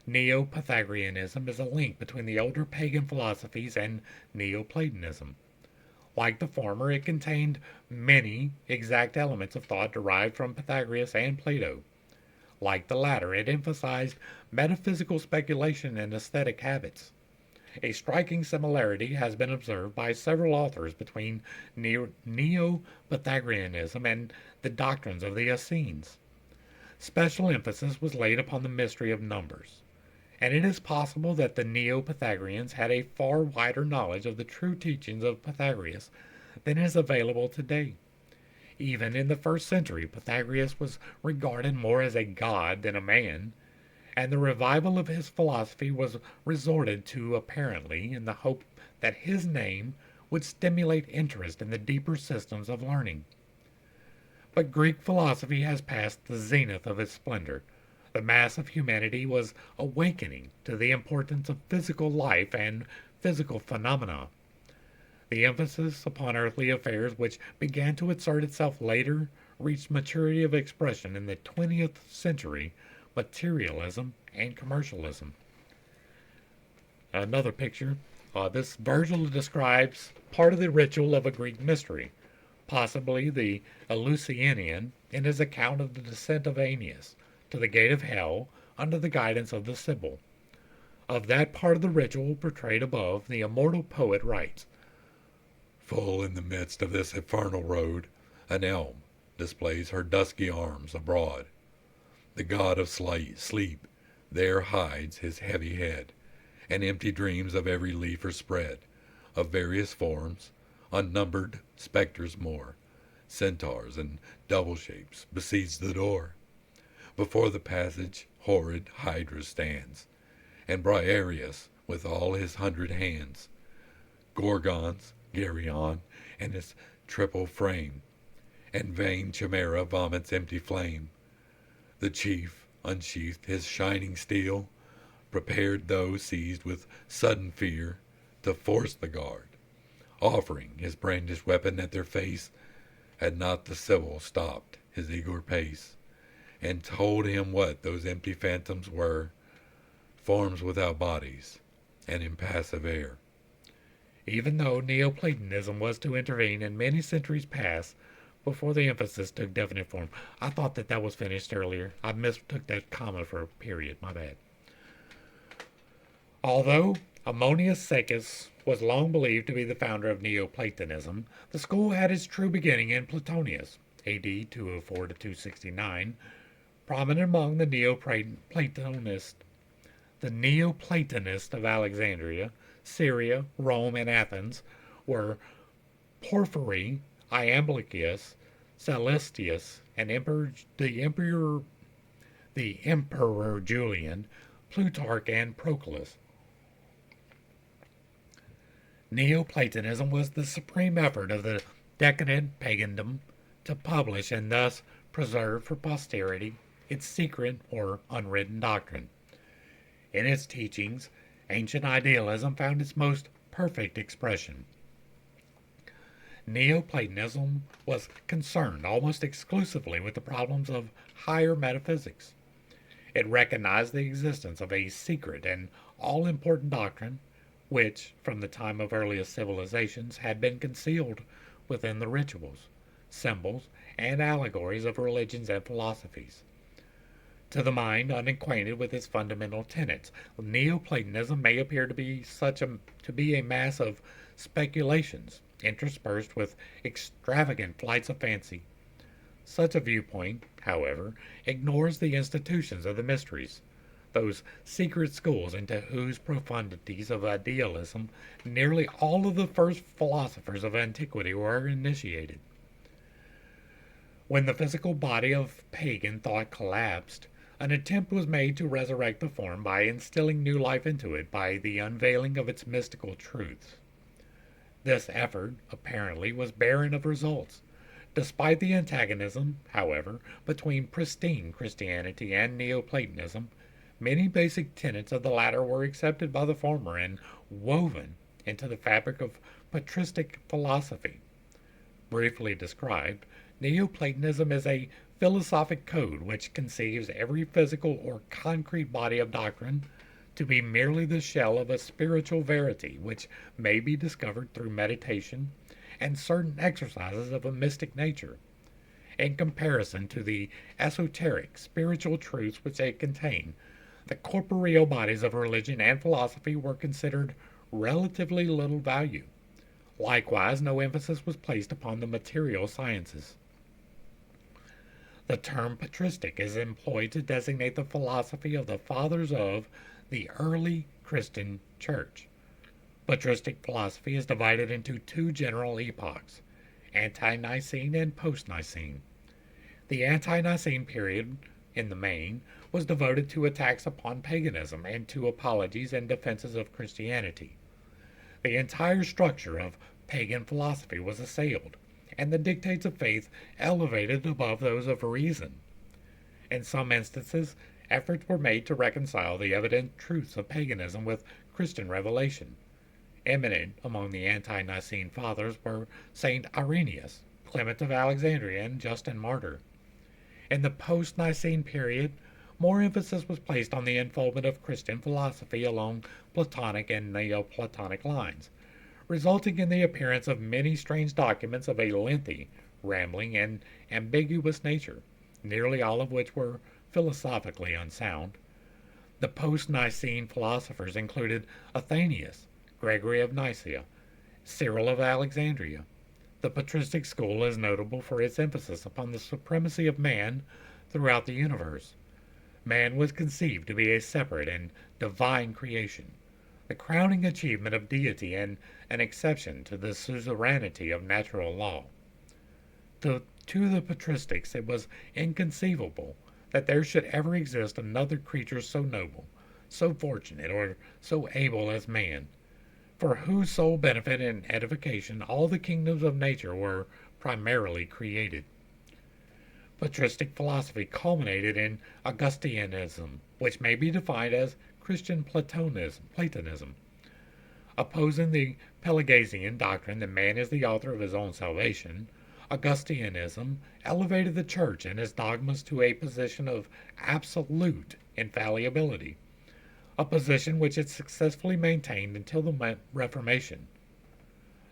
Neo-Pythagoreanism is a link between the older pagan philosophies and Neoplatonism. Like the former, it contained many exact elements of thought derived from Pythagoras and Plato. Like the latter, it emphasized metaphysical speculation and aesthetic habits. A striking similarity has been observed by several authors between Neo-Pythagoreanism and the doctrines of the Essenes. Special emphasis was laid upon the mystery of numbers, and it is possible that the Neo-Pythagoreans had a far wider knowledge of the true teachings of Pythagoras than is available today. Even in the first century, Pythagoras was regarded more as a god than a man, and the revival of his philosophy was resorted to apparently in the hope that his name would stimulate interest in the deeper systems of learning. But Greek philosophy has passed the zenith of its splendor. The mass of humanity was awakening to the importance of physical life and physical phenomena. The emphasis upon earthly affairs, which began to assert itself later, reached maturity of expression in the 20th century: materialism and commercialism. Another picture. This Virgil describes part of the ritual of a Greek mystery, possibly the Eleusinian, in his account of the descent of Aeneas to the gate of hell under the guidance of the Sibyl. Of that part of the ritual portrayed above, the immortal poet writes, "Full in the midst of this infernal road, an elm displays her dusky arms abroad. The god of sleep there hides his heavy head, and empty dreams of every leaf are spread, of various forms, unnumbered spectres more, centaurs and double shapes besiege the door. Before the passage horrid Hydra stands, and Briareus with all his 100 hands, Gorgons, Geryon, and his triple frame, and vain Chimera vomits empty flame. The chief unsheathed his shining steel, prepared though seized with sudden fear to force the guard, offering his brandished weapon at their face, had not the Sibyl stopped his eager pace, and told him what those empty phantoms were, forms without bodies, and impassive air." Even though Neoplatonism was to intervene in many centuries past before the emphasis took definite form. I thought that was finished earlier. I mistook that comma for a period. My bad. Although Ammonius Saccas was long believed to be the founder of Neoplatonism, the school had its true beginning in Plotinus, A.D. 204 to 269, prominent among the Neoplatonists of Alexandria, Syria, Rome, and Athens were Porphyry, Iamblichus, Celestius, and the Emperor Julian, Plutarch, and Proclus. Neoplatonism was the supreme effort of the decadent pagandom to publish and thus preserve for posterity its secret or unwritten doctrine. In its teachings, ancient idealism found its most perfect expression. Neoplatonism was concerned almost exclusively with the problems of higher metaphysics. It recognized the existence of a secret and all-important doctrine which, from the time of earliest civilizations, had been concealed within the rituals, symbols, and allegories of religions and philosophies. To the mind unacquainted with its fundamental tenets, Neoplatonism may appear to be a mass of speculations interspersed with extravagant flights of fancy. Such a viewpoint, however, ignores the institutions of the mysteries, those secret schools into whose profundities of idealism nearly all of the first philosophers of antiquity were initiated. When the physical body of pagan thought collapsed, an attempt was made to resurrect the form by instilling new life into it by the unveiling of its mystical truths. This effort, apparently, was barren of results. Despite the antagonism, however, between pristine Christianity and Neoplatonism, many basic tenets of the latter were accepted by the former and woven into the fabric of patristic philosophy. Briefly described, Neoplatonism is a philosophic code which conceives every physical or concrete body of doctrine to be merely the shell of a spiritual verity which may be discovered through meditation and certain exercises of a mystic nature, in comparison to the esoteric spiritual truths which they contain. The corporeal bodies of religion and philosophy were considered relatively little value. Likewise, no emphasis was placed upon the material sciences. The term patristic is employed to designate the philosophy of the fathers of the early Christian church. Patristic philosophy is divided into two general epochs, ante-Nicene and post-Nicene. The ante-Nicene period, in the main, was devoted to attacks upon paganism and to apologies and defenses of Christianity. The entire structure of pagan philosophy was assailed, and the dictates of faith elevated above those of reason. In some instances, efforts were made to reconcile the evident truths of paganism with Christian revelation. Eminent among the ante-Nicene fathers were Saint Irenaeus, Clement of Alexandria, and Justin Martyr. In the post-Nicene period, more emphasis was placed on the unfoldment of Christian philosophy along Platonic and Neoplatonic lines, resulting in the appearance of many strange documents of a lengthy, rambling, and ambiguous nature, nearly all of which were philosophically unsound. The post-Nicene philosophers included Athanasius, Gregory of Nyssa, Cyril of Alexandria. The patristic school is notable for its emphasis upon the supremacy of man throughout the universe. Man was conceived to be a separate and divine creation, the crowning achievement of deity and an exception to the suzerainty of natural law. To the patristics it was inconceivable that there should ever exist another creature so noble, so fortunate, or so able as man, for whose sole benefit and edification all the kingdoms of nature were primarily created. Patristic philosophy culminated in Augustinianism, which may be defined as Christian Platonism. Opposing the Pelagian doctrine that man is the author of his own salvation, Augustinianism elevated the Church and its dogmas to a position of absolute infallibility, a position which it successfully maintained until the Reformation.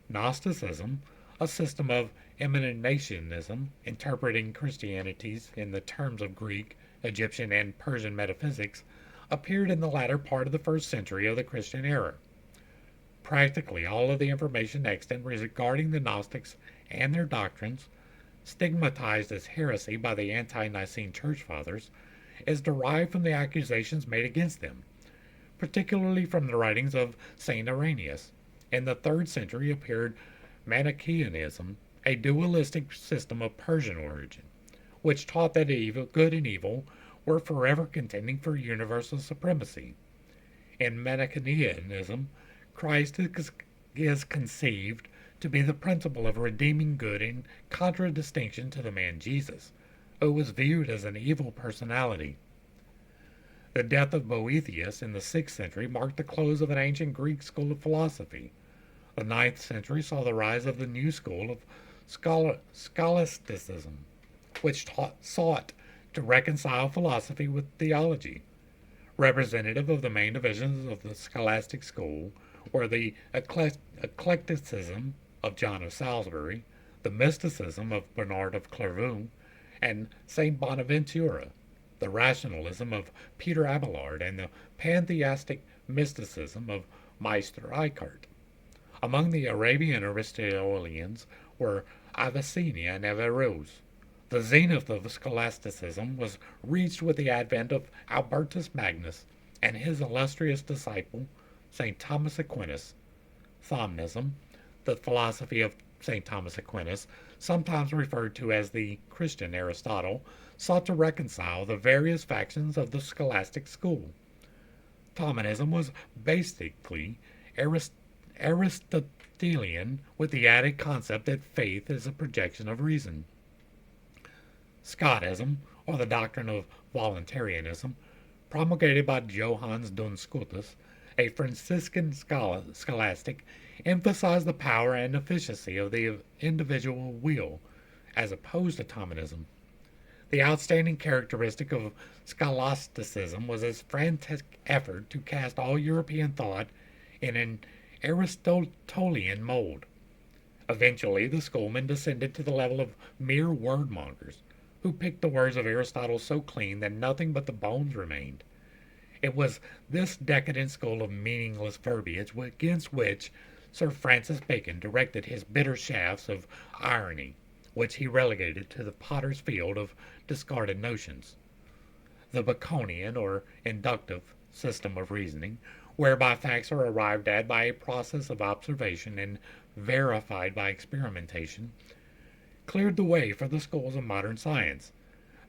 Gnosticism, a system of emanationism, interpreting Christianities in the terms of Greek, Egyptian, and Persian metaphysics, appeared in the latter part of the first century of the Christian era. Practically all of the information extant regarding the Gnostics and their doctrines, stigmatized as heresy by the ante-Nicene Church Fathers, is derived from the accusations made against them, particularly from the writings of Saint Irenaeus. In the 3rd century appeared Manichaeism, a dualistic system of Persian origin, which taught that good and evil were forever contending for universal supremacy. In Manichaeism, Christ is conceived to be the principle of redeeming good in contradistinction to the man Jesus, who was viewed as an evil personality. The death of Boethius in the 6th century marked the close of an ancient Greek school of philosophy. The 9th century saw the rise of the new school of scholasticism, which sought to reconcile philosophy with theology. Representative of the main divisions of the scholastic school were the eclecticism of John of Salisbury, the mysticism of Bernard of Clairvaux, and Saint Bonaventura, the rationalism of Peter Abelard, and the pantheistic mysticism of Meister Eckhart. Among the Arabian Aristotelians were Avicenna and Averroes. The zenith of scholasticism was reached with the advent of Albertus Magnus and his illustrious disciple, St. Thomas Aquinas. Thomism, the philosophy of St. Thomas Aquinas, sometimes referred to as the Christian Aristotle, sought to reconcile the various factions of the scholastic school. Thomism was basically Aristotelian, with the added concept that faith is a projection of reason. Scotism, or the doctrine of voluntarism, promulgated by Johannes Duns Scotus, a Franciscan scholastic, emphasized the power and efficiency of the individual will, as opposed to Thomism. The outstanding characteristic of scholasticism was its frantic effort to cast all European thought in an Aristotelian mold. Eventually, the schoolmen descended to the level of mere wordmongers, who picked the words of Aristotle so clean that nothing but the bones remained. It was this decadent school of meaningless verbiage against which Sir Francis Bacon directed his bitter shafts of irony, which he relegated to the potter's field of discarded notions. The Baconian, or inductive, system of reasoning, whereby facts are arrived at by a process of observation and verified by experimentation, cleared the way for the schools of modern science.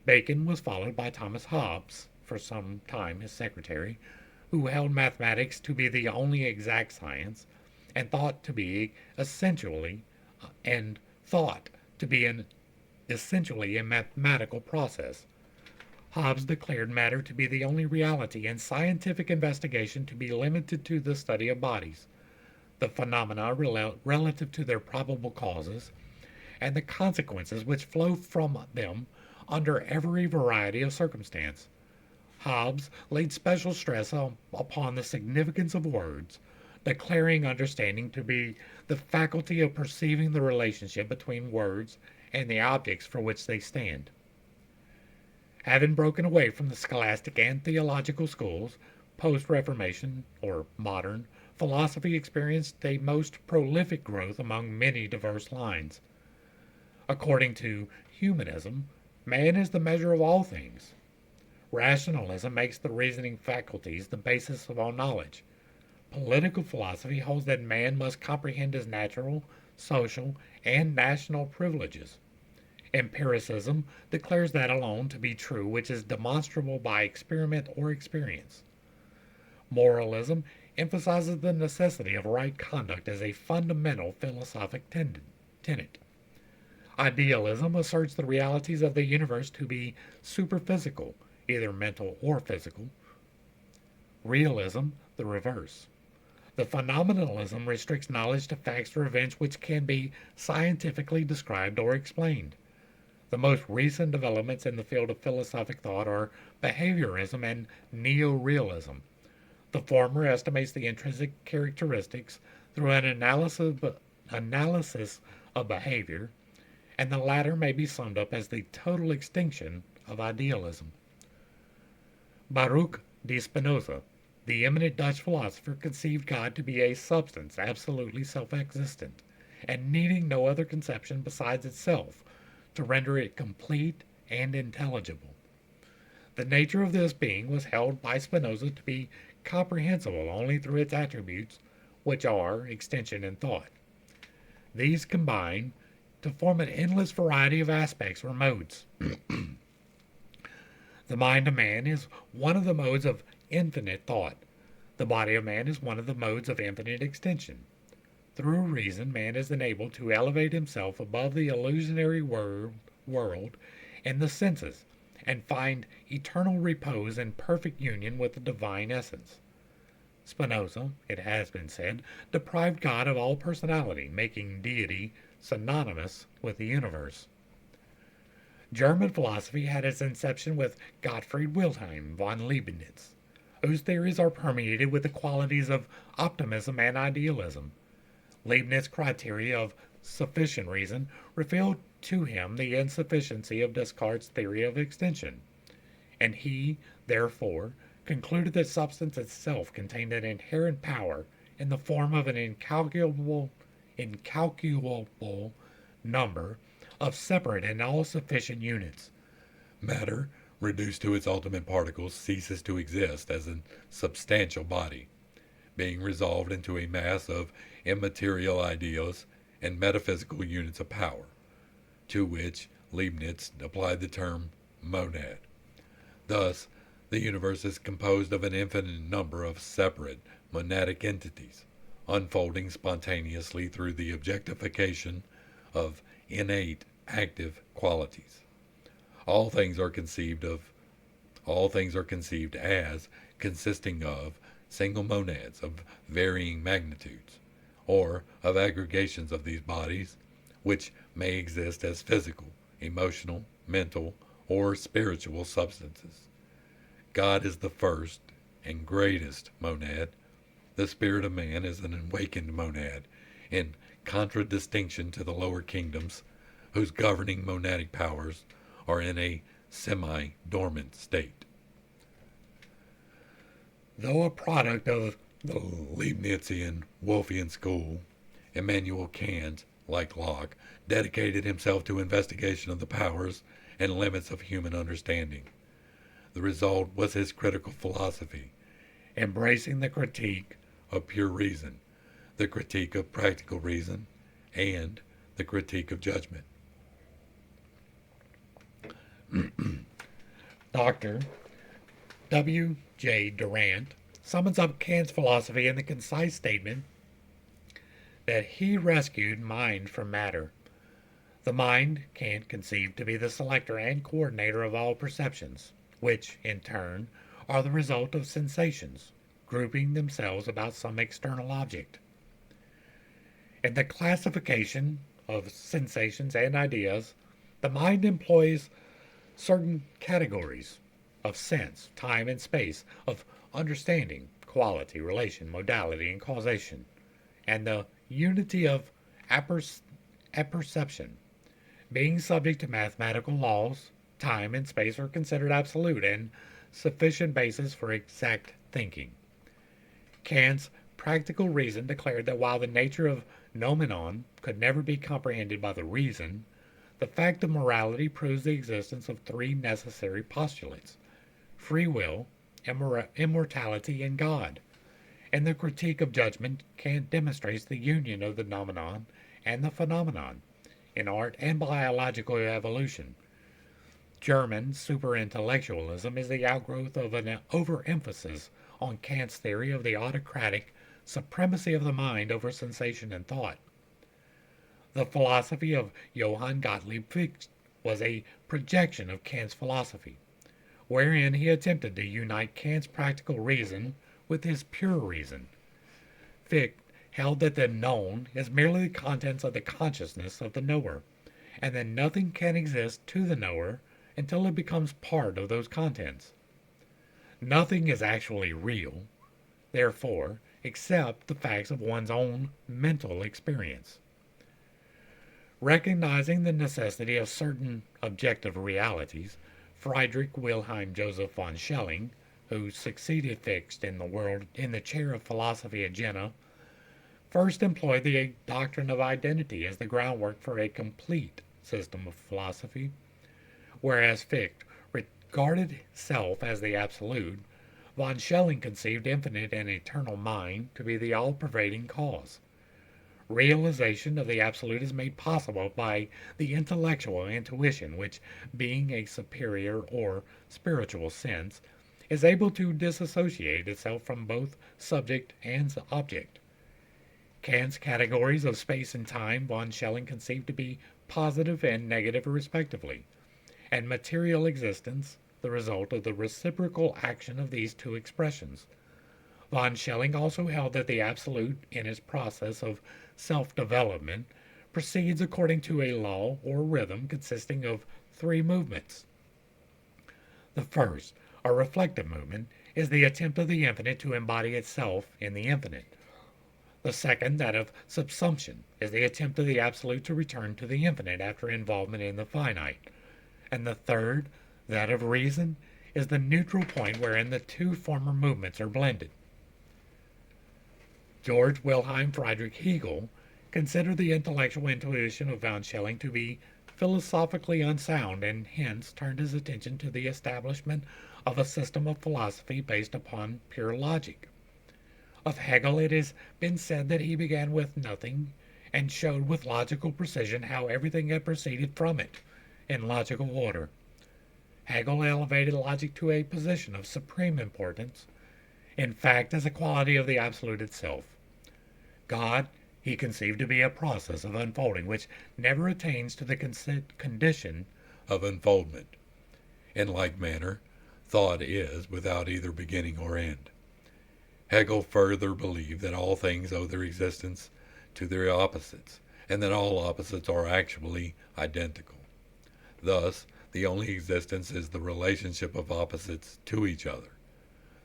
Bacon was followed by Thomas Hobbes, for some time his secretary, who held mathematics to be the only exact science, and thought to be essentially an essentially a mathematical process. Hobbes declared matter to be the only reality, and scientific investigation to be limited to the study of bodies, the phenomena relative to their probable causes, and the consequences which flow from them under every variety of circumstance. Hobbes laid special stress upon the significance of words, declaring understanding to be the faculty of perceiving the relationship between words and the objects for which they stand. Having broken away from the scholastic and theological schools, post-Reformation, or modern, philosophy experienced a most prolific growth among many diverse lines. According to humanism, man is the measure of all things. Rationalism makes the reasoning faculties the basis of all knowledge. Political philosophy holds that man must comprehend his natural, social, and national privileges. Empiricism declares that alone to be true which is demonstrable by experiment or experience. Moralism emphasizes the necessity of right conduct as a fundamental philosophic tenet. Idealism asserts the realities of the universe to be superphysical, either mental or physical. Realism, the reverse. The phenomenalism restricts knowledge to facts or events which can be scientifically described or explained. The most recent developments in the field of philosophic thought are behaviorism and neo-realism. The former estimates the intrinsic characteristics through an analysis of behavior, and the latter may be summed up as the total extinction of idealism. Baruch de Spinoza, the eminent Dutch philosopher, conceived God to be a substance absolutely self-existent, and needing no other conception besides itself to render it complete and intelligible. The nature of this being was held by Spinoza to be comprehensible only through its attributes, which are extension and thought. These combine to form an endless variety of aspects or modes. The mind of man is one of the modes of infinite thought. The body of man is one of the modes of infinite extension. Through reason, man is enabled to elevate himself above the illusionary world and the senses, and find eternal repose and perfect union with the divine essence. Spinoza, it has been said, deprived God of all personality, making deity synonymous with the universe. German philosophy had its inception with Gottfried Wilhelm von Leibniz, whose theories are permeated with the qualities of optimism and idealism. Leibniz's criteria of sufficient reason revealed to him the insufficiency of Descartes' theory of extension, and he, therefore, concluded that substance itself contained an inherent power in the form of an incalculable number of separate and all-sufficient units. Matter, reduced to its ultimate particles, ceases to exist as a substantial body, being resolved into a mass of immaterial ideas and metaphysical units of power, to which Leibniz applied the term monad. Thus, the universe is composed of an infinite number of separate monadic entities, unfolding spontaneously through the objectification of innate active qualities. All things are conceived as consisting of single monads of varying magnitudes, or of aggregations of these bodies, which may exist as physical, emotional, mental, or spiritual substances. God is the first and greatest monad. The spirit of man is an awakened monad, in contradistinction to the lower kingdoms, whose governing monadic powers are in a semi-dormant state. Though a product of the Leibnizian Wolffian school, Immanuel Kant, like Locke, dedicated himself to investigation of the powers and limits of human understanding. The result was his critical philosophy, embracing the critique of pure reason, the critique of practical reason, and the critique of judgment. Dr. W. J. Durant summons up Kant's philosophy in the concise statement that he rescued mind from matter. The mind Kant conceived to be the selector and coordinator of all perceptions, which, in turn, are the result of sensations, grouping themselves about some external object. In the classification of sensations and ideas, the mind employs certain categories of sense, time and space, of understanding, quality, relation, modality, and causation, and the unity of apperception. Being subject to mathematical laws, time and space are considered absolute and sufficient basis for exact thinking. Kant's practical reason declared that while the nature of noumenon could never be comprehended by the reason, the fact of morality proves the existence of three necessary postulates: free will, immortality, and God. In the critique of judgment, Kant demonstrates the union of the noumenon and the phenomenon in art and biological evolution. German superintellectualism is the outgrowth of an overemphasis on Kant's theory of the autocratic supremacy of the mind over sensation and thought. The philosophy of Johann Gottlieb Fichte was a projection of Kant's philosophy, wherein he attempted to unite Kant's practical reason with his pure reason. Fichte held that the known is merely the contents of the consciousness of the knower, and that nothing can exist to the knower until it becomes part of those contents. Nothing is actually real, therefore, except the facts of one's own mental experience. Recognizing the necessity of certain objective realities, Friedrich Wilhelm Joseph von Schelling, who succeeded Fichte in the chair of philosophy at Jena, first employed the doctrine of identity as the groundwork for a complete system of philosophy. Whereas Fichte regarded self as the absolute, von Schelling conceived infinite and eternal mind to be the all-pervading cause. Realization of the absolute is made possible by the intellectual intuition which, being a superior or spiritual sense, is able to disassociate itself from both subject and object. Kant's categories of space and time von Schelling conceived to be positive and negative respectively, and material existence the result of the reciprocal action of these two expressions. Von Schelling also held that the absolute, in its process of self-development, proceeds according to a law or rhythm consisting of three movements. The first, a reflective movement, is the attempt of the infinite to embody itself in the infinite. The second, that of subsumption, is the attempt of the absolute to return to the infinite after involvement in the finite. And the third, that of reason, is the neutral point wherein the two former movements are blended. George Wilhelm Friedrich Hegel considered the intellectual intuition of von Schelling to be philosophically unsound, and hence turned his attention to the establishment of a system of philosophy based upon pure logic. Of Hegel it has been said that he began with nothing and showed with logical precision how everything had proceeded from it in logical order. Hegel elevated logic to a position of supreme importance, in fact, as a quality of the absolute itself. God he conceived to be a process of unfolding which never attains to the condition of unfoldment. In like manner, thought is without either beginning or end. Hegel further believed that all things owe their existence to their opposites, and that all opposites are actually identical. Thus, the only existence is the relationship of opposites to each other,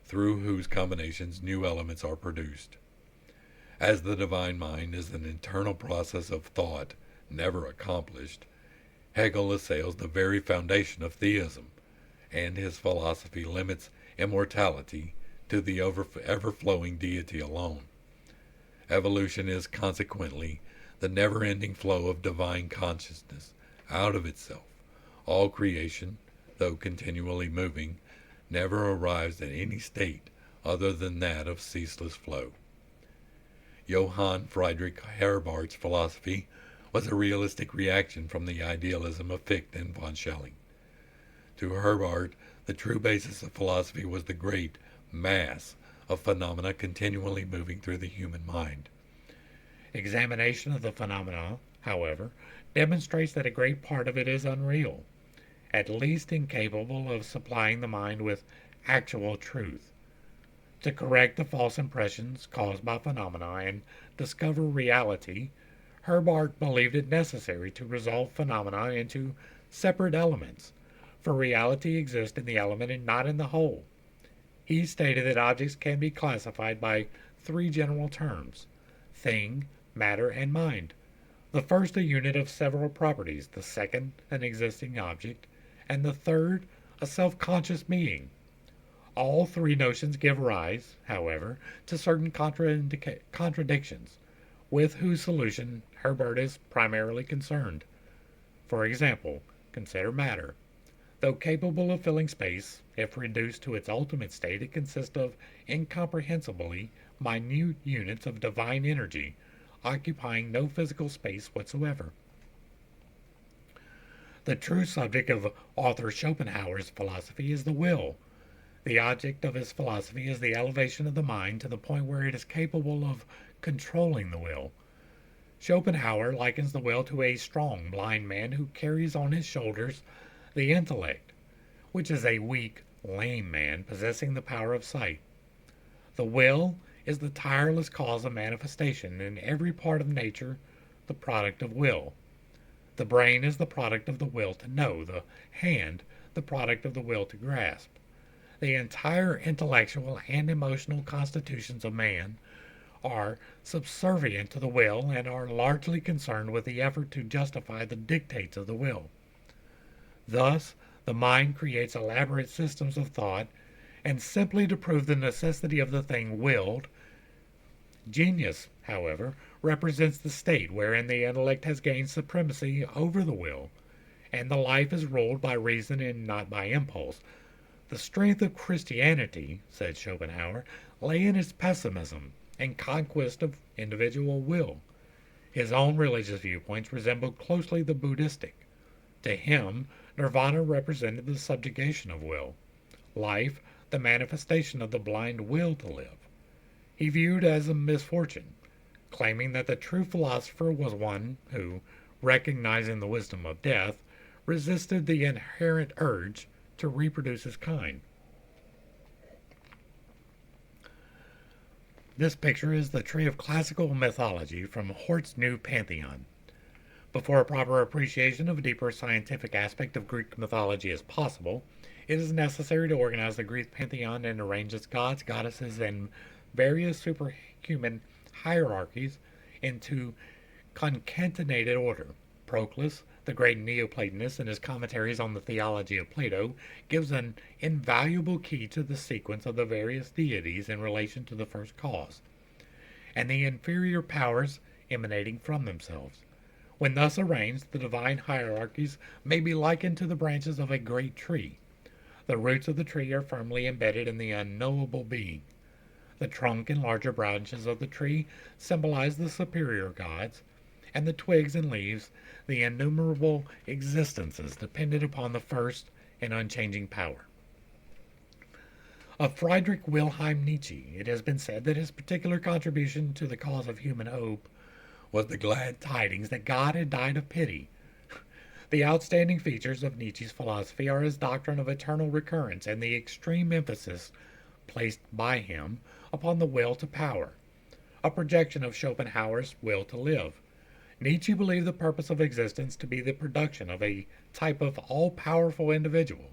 through whose combinations new elements are produced. As the divine mind is an internal process of thought never accomplished, Hegel assails the very foundation of theism, and his philosophy limits immortality to the ever-flowing deity alone. Evolution is consequently the never-ending flow of divine consciousness out of itself. All creation, though continually moving, never arrives at any state other than that of ceaseless flow. Johann Friedrich Herbart's philosophy was a realistic reaction from the idealism of Fichte and von Schelling. To Herbart, the true basis of philosophy was the great mass of phenomena continually moving through the human mind. Examination of the phenomena, however, demonstrates that a great part of it is unreal, at least incapable of supplying the mind with actual truth. To correct the false impressions caused by phenomena and discover reality, Herbart believed it necessary to resolve phenomena into separate elements, for reality exists in the element and not in the whole. He stated that objects can be classified by three general terms: thing, matter, and mind. The first a unit of several properties, the second an existing object, and the third a self-conscious being. All three notions give rise, however, to certain contradictions, with whose solution Herbart is primarily concerned. For example, consider matter. Though capable of filling space, if reduced to its ultimate state, it consists of incomprehensibly minute units of divine energy, occupying no physical space whatsoever. The true subject of author Schopenhauer's philosophy is the will. The object of his philosophy is the elevation of the mind to the point where it is capable of controlling the will. Schopenhauer likens the will to a strong, blind man who carries on his shoulders the intellect, which is a weak, lame man possessing the power of sight. The will is the tireless cause of manifestation, in every part of nature the product of will. The brain is the product of the will to know, the hand the product of the will to grasp. The entire intellectual and emotional constitutions of man are subservient to the will and are largely concerned with the effort to justify the dictates of the will. Thus, the mind creates elaborate systems of thought, and simply to prove the necessity of the thing willed. Genius, however, represents the state wherein the intellect has gained supremacy over the will, and the life is ruled by reason and not by impulse. The strength of Christianity, said Schopenhauer, lay in its pessimism and conquest of individual will. His own religious viewpoints resembled closely the Buddhistic. To him, nirvana represented the subjugation of will, life the manifestation of the blind will to live. He viewed as a misfortune, claiming that the true philosopher was one who, recognizing the wisdom of death, resisted the inherent urge to reproduce his kind. This picture is the tree of classical mythology from Hort's New Pantheon. Before a proper appreciation of a deeper scientific aspect of Greek mythology is possible, it is necessary to organize the Greek pantheon and arrange its gods, goddesses, and various superhuman hierarchies into concatenated order. Proclus, the great Neoplatonist, in his commentaries on the theology of Plato, gives an invaluable key to the sequence of the various deities in relation to the first cause, and the inferior powers emanating from themselves. When thus arranged, the divine hierarchies may be likened to the branches of a great tree. The roots of the tree are firmly embedded in the unknowable being. The trunk and larger branches of the tree symbolize the superior gods, and the twigs and leaves the innumerable existences dependent upon the first and unchanging power. Of Friedrich Wilhelm Nietzsche, it has been said that his particular contribution to the cause of human hope was the glad tidings that God had died of pity. The outstanding features of Nietzsche's philosophy are his doctrine of eternal recurrence and the extreme emphasis placed by him upon the will to power, a projection of Schopenhauer's will to live. Nietzsche believed the purpose of existence to be the production of a type of all-powerful individual,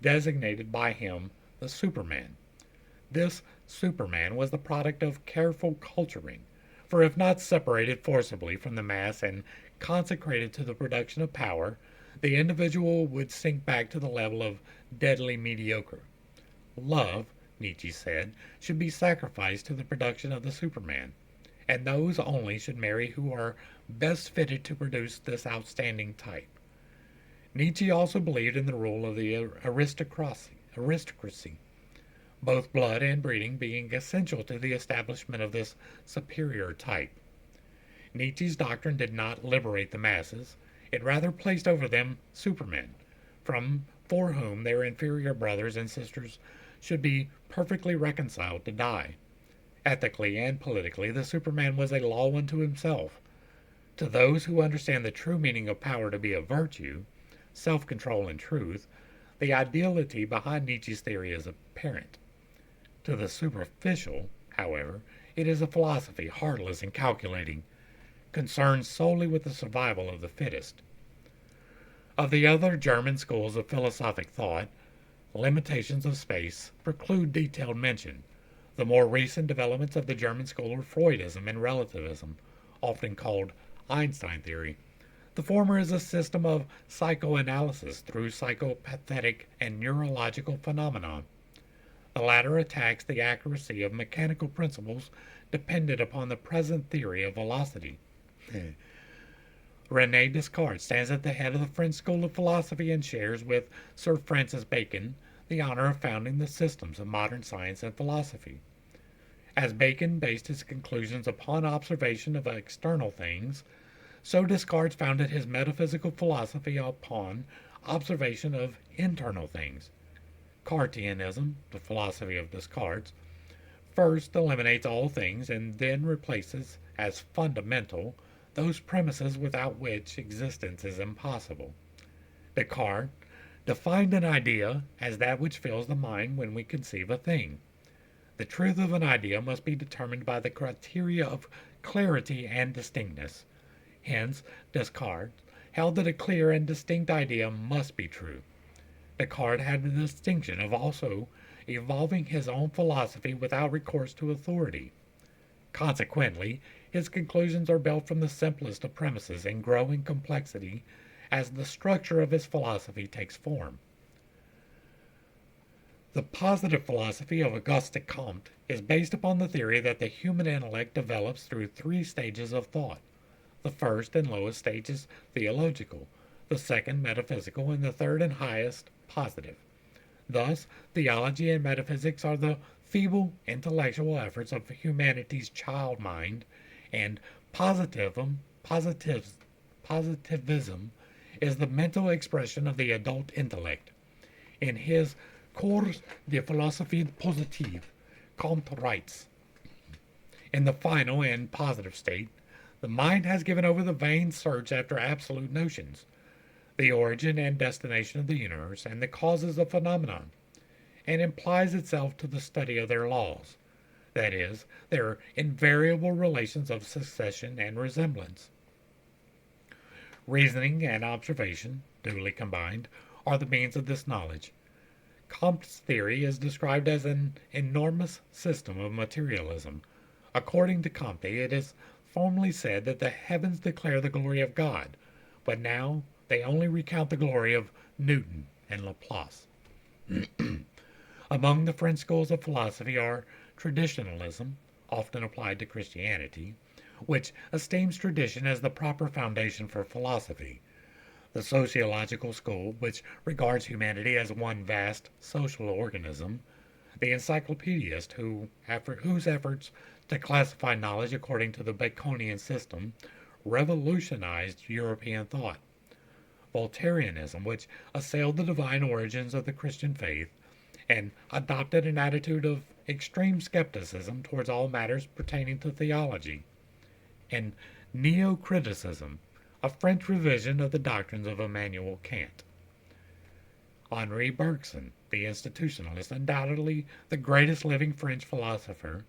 designated by him the Superman. This Superman was the product of careful culturing, for if not separated forcibly from the mass and consecrated to the production of power, the individual would sink back to the level of deadly mediocre. Love, Nietzsche said, should be sacrificed to the production of the Superman, and those only should marry who are best fitted to produce this outstanding type. Nietzsche also believed in the rule of the aristocracy, both blood and breeding being essential to the establishment of this superior type. Nietzsche's doctrine did not liberate the masses, it rather placed over them supermen, for whom their inferior brothers and sisters should be perfectly reconciled to die. Ethically and politically, the Superman was a law unto himself. To those who understand the true meaning of power to be a virtue, self-control and truth, the ideality behind Nietzsche's theory is apparent. To the superficial, however, it is a philosophy heartless and calculating, concerned solely with the survival of the fittest. Of the other German schools of philosophic thought, limitations of space preclude detailed mention. The more recent developments of the German school are Freudism and relativism, often called Einstein theory. The former is a system of psychoanalysis through psychopathetic and neurological phenomena. The latter attacks the accuracy of mechanical principles dependent upon the present theory of velocity. René Descartes stands at the head of the French school of philosophy and shares with Sir Francis Bacon the honor of founding the systems of modern science and philosophy. As Bacon based his conclusions upon observation of external things, so Descartes founded his metaphysical philosophy upon observation of internal things. Cartesianism, the philosophy of Descartes, first eliminates all things and then replaces as fundamental those premises without which existence is impossible. Descartes defined an idea as that which fills the mind when we conceive a thing. The truth of an idea must be determined by the criteria of clarity and distinctness. Hence, Descartes held that a clear and distinct idea must be true. Descartes had the distinction of also evolving his own philosophy without recourse to authority. Consequently, his conclusions are built from the simplest of premises and grow in complexity as the structure of his philosophy takes form. The positive philosophy of Auguste Comte is based upon the theory that the human intellect develops through three stages of thought. The first and lowest stage is theological, the second metaphysical, and the third and highest positive. Thus, theology and metaphysics are the feeble intellectual efforts of humanity's child mind, and positivism is the mental expression of the adult intellect. In his Cours de philosophie positive, Comte writes, in the final and positive state, the mind has given over the vain search after absolute notions, the origin and destination of the universe, and the causes of phenomena, and implies itself to the study of their laws, that is, their invariable relations of succession and resemblance. Reasoning and observation, duly combined, are the means of this knowledge. Comte's theory is described as an enormous system of materialism. According to Comte, it is formerly said that the heavens declare the glory of God, but now they only recount the glory of Newton and Laplace. Among the French schools of philosophy are traditionalism, often applied to Christianity, which esteems tradition as the proper foundation for philosophy. The sociological school, which regards humanity as one vast social organism. The encyclopedist, whose efforts to classify knowledge according to the Baconian system revolutionized European thought. Voltaireanism, which assailed the divine origins of the Christian faith and adopted an attitude of extreme skepticism towards all matters pertaining to theology. And Neo-criticism, a French revision of the doctrines of Immanuel Kant. Henri Bergson, the institutionalist, undoubtedly the greatest living French philosopher,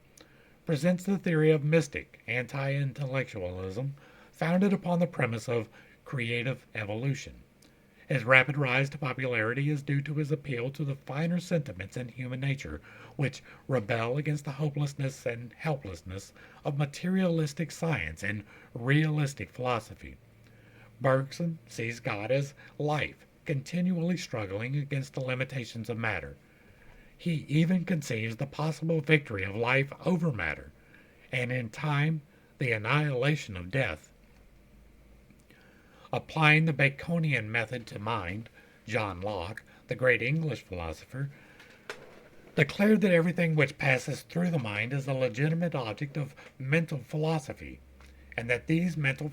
presents the theory of mystic anti-intellectualism founded upon the premise of creative evolution. His rapid rise to popularity is due to his appeal to the finer sentiments in human nature, which rebel against the hopelessness and helplessness of materialistic science and realistic philosophy. Bergson sees God as life, continually struggling against the limitations of matter. He even conceives the possible victory of life over matter, and in time, the annihilation of death. Applying the Baconian method to mind, John Locke, the great English philosopher, declared that everything which passes through the mind is a legitimate object of mental philosophy, and that these mental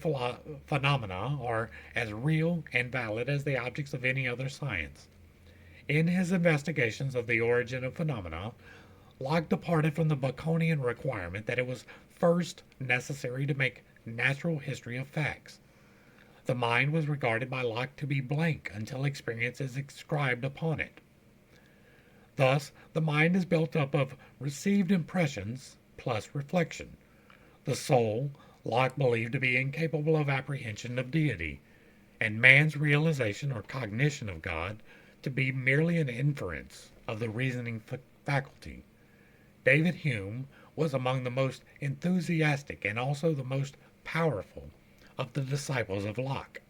phenomena are as real and valid as the objects of any other science. In his investigations of the origin of phenomena, Locke departed from the Baconian requirement that it was first necessary to make natural history of facts. The mind was regarded by Locke to be blank until experience is inscribed upon it. Thus, the mind is built up of received impressions plus reflection. The soul, Locke believed to be incapable of apprehension of deity, and man's realization or cognition of God to be merely an inference of the reasoning faculty. David Hume was among the most enthusiastic and also the most powerful of the disciples of Locke.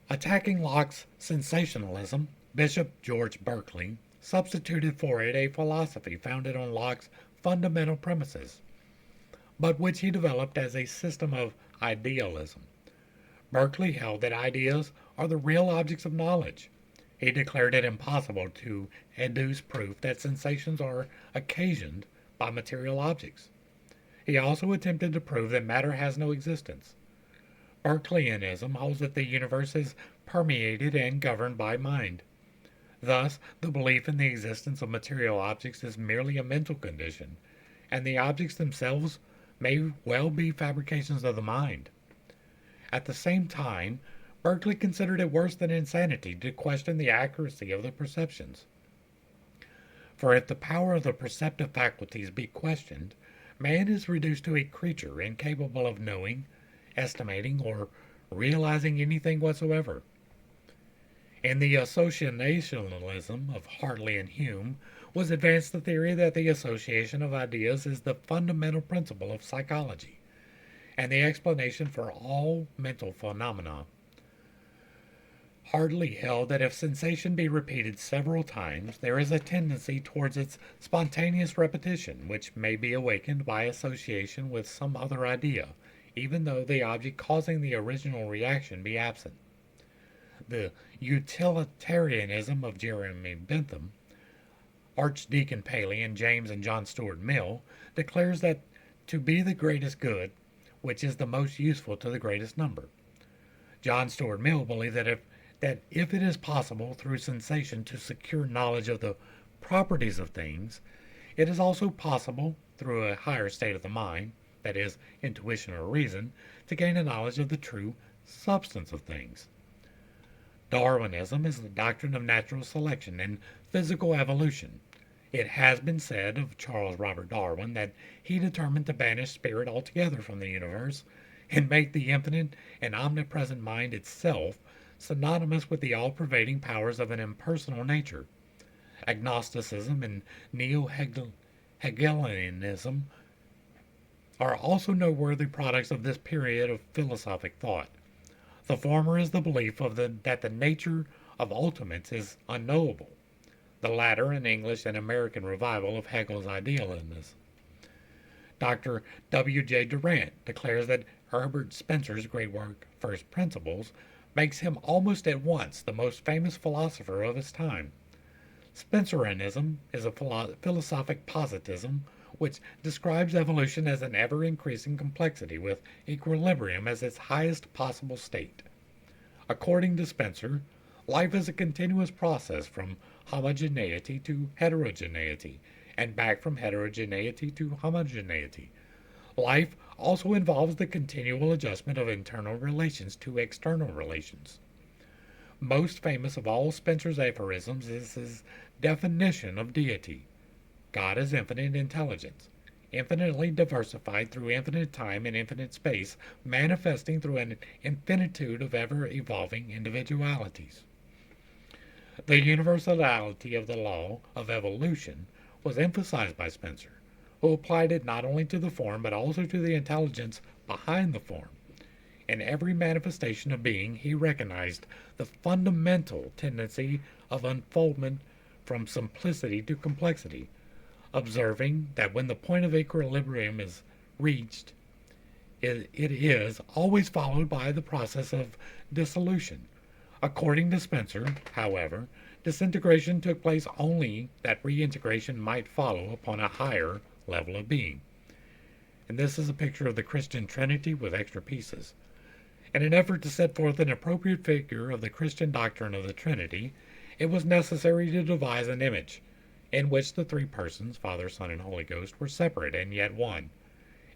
Attacking Locke's sensationalism, Bishop George Berkeley substituted for it a philosophy founded on Locke's fundamental premises, but which he developed as a system of idealism. Berkeley held that ideas are the real objects of knowledge. He declared it impossible to adduce proof that sensations are occasioned by material objects. He also attempted to prove that matter has no existence. Berkeleyanism holds that the universe is permeated and governed by mind. Thus, the belief in the existence of material objects is merely a mental condition, and the objects themselves may well be fabrications of the mind. At the same time, Berkeley considered it worse than insanity to question the accuracy of the perceptions. For if the power of the perceptive faculties be questioned, man is reduced to a creature incapable of knowing, estimating, or realizing anything whatsoever. In the associationalism of Hartley and Hume was advanced the theory that the association of ideas is the fundamental principle of psychology, and the explanation for all mental phenomena. Hartley held that if sensation be repeated several times, there is a tendency towards its spontaneous repetition, which may be awakened by association with some other idea, even though the object causing the original reaction be absent. The utilitarianism of Jeremy Bentham, Archdeacon Paley, and James and John Stuart Mill declares that to be the greatest good, which is the most useful to the greatest number. John Stuart Mill believed that if it is possible through sensation to secure knowledge of the properties of things, it is also possible through a higher state of the mind, that is, intuition or reason, to gain a knowledge of the true substance of things. Darwinism is the doctrine of natural selection and physical evolution. It has been said of Charles Robert Darwin that he determined to banish spirit altogether from the universe and make the infinite and omnipresent mind itself synonymous with the all-pervading powers of an impersonal nature. Agnosticism and neo-Hegelianism are also noteworthy products of this period of philosophic thought. The former is the belief that the nature of ultimates is unknowable. The latter, an English and American revival of Hegel's idealism. Dr. W. J. Durant declares that Herbert Spencer's great work, First Principles, makes him almost at once the most famous philosopher of his time. Spencerianism is a philosophic positivism which describes evolution as an ever increasing complexity with equilibrium as its highest possible state. According to Spencer, life is a continuous process from homogeneity to heterogeneity, and back from heterogeneity to homogeneity. Life also involves the continual adjustment of internal relations to external relations. Most famous of all Spencer's aphorisms is his definition of deity. God is infinite intelligence, infinitely diversified through infinite time and infinite space, manifesting through an infinitude of ever evolving individualities. The universality of the law of evolution was emphasized by Spencer, who applied it not only to the form but also to the intelligence behind the form. In every manifestation of being, he recognized the fundamental tendency of unfoldment from simplicity to complexity, observing that when the point of equilibrium is reached, it is always followed by the process of dissolution. According to Spencer, however, disintegration took place only that reintegration might follow upon a higher level of being. And this is a picture of the Christian Trinity with extra pieces. In an effort to set forth an appropriate figure of the Christian doctrine of the Trinity, it was necessary to devise an image in which the three persons, Father, Son, and Holy Ghost, were separate and yet one.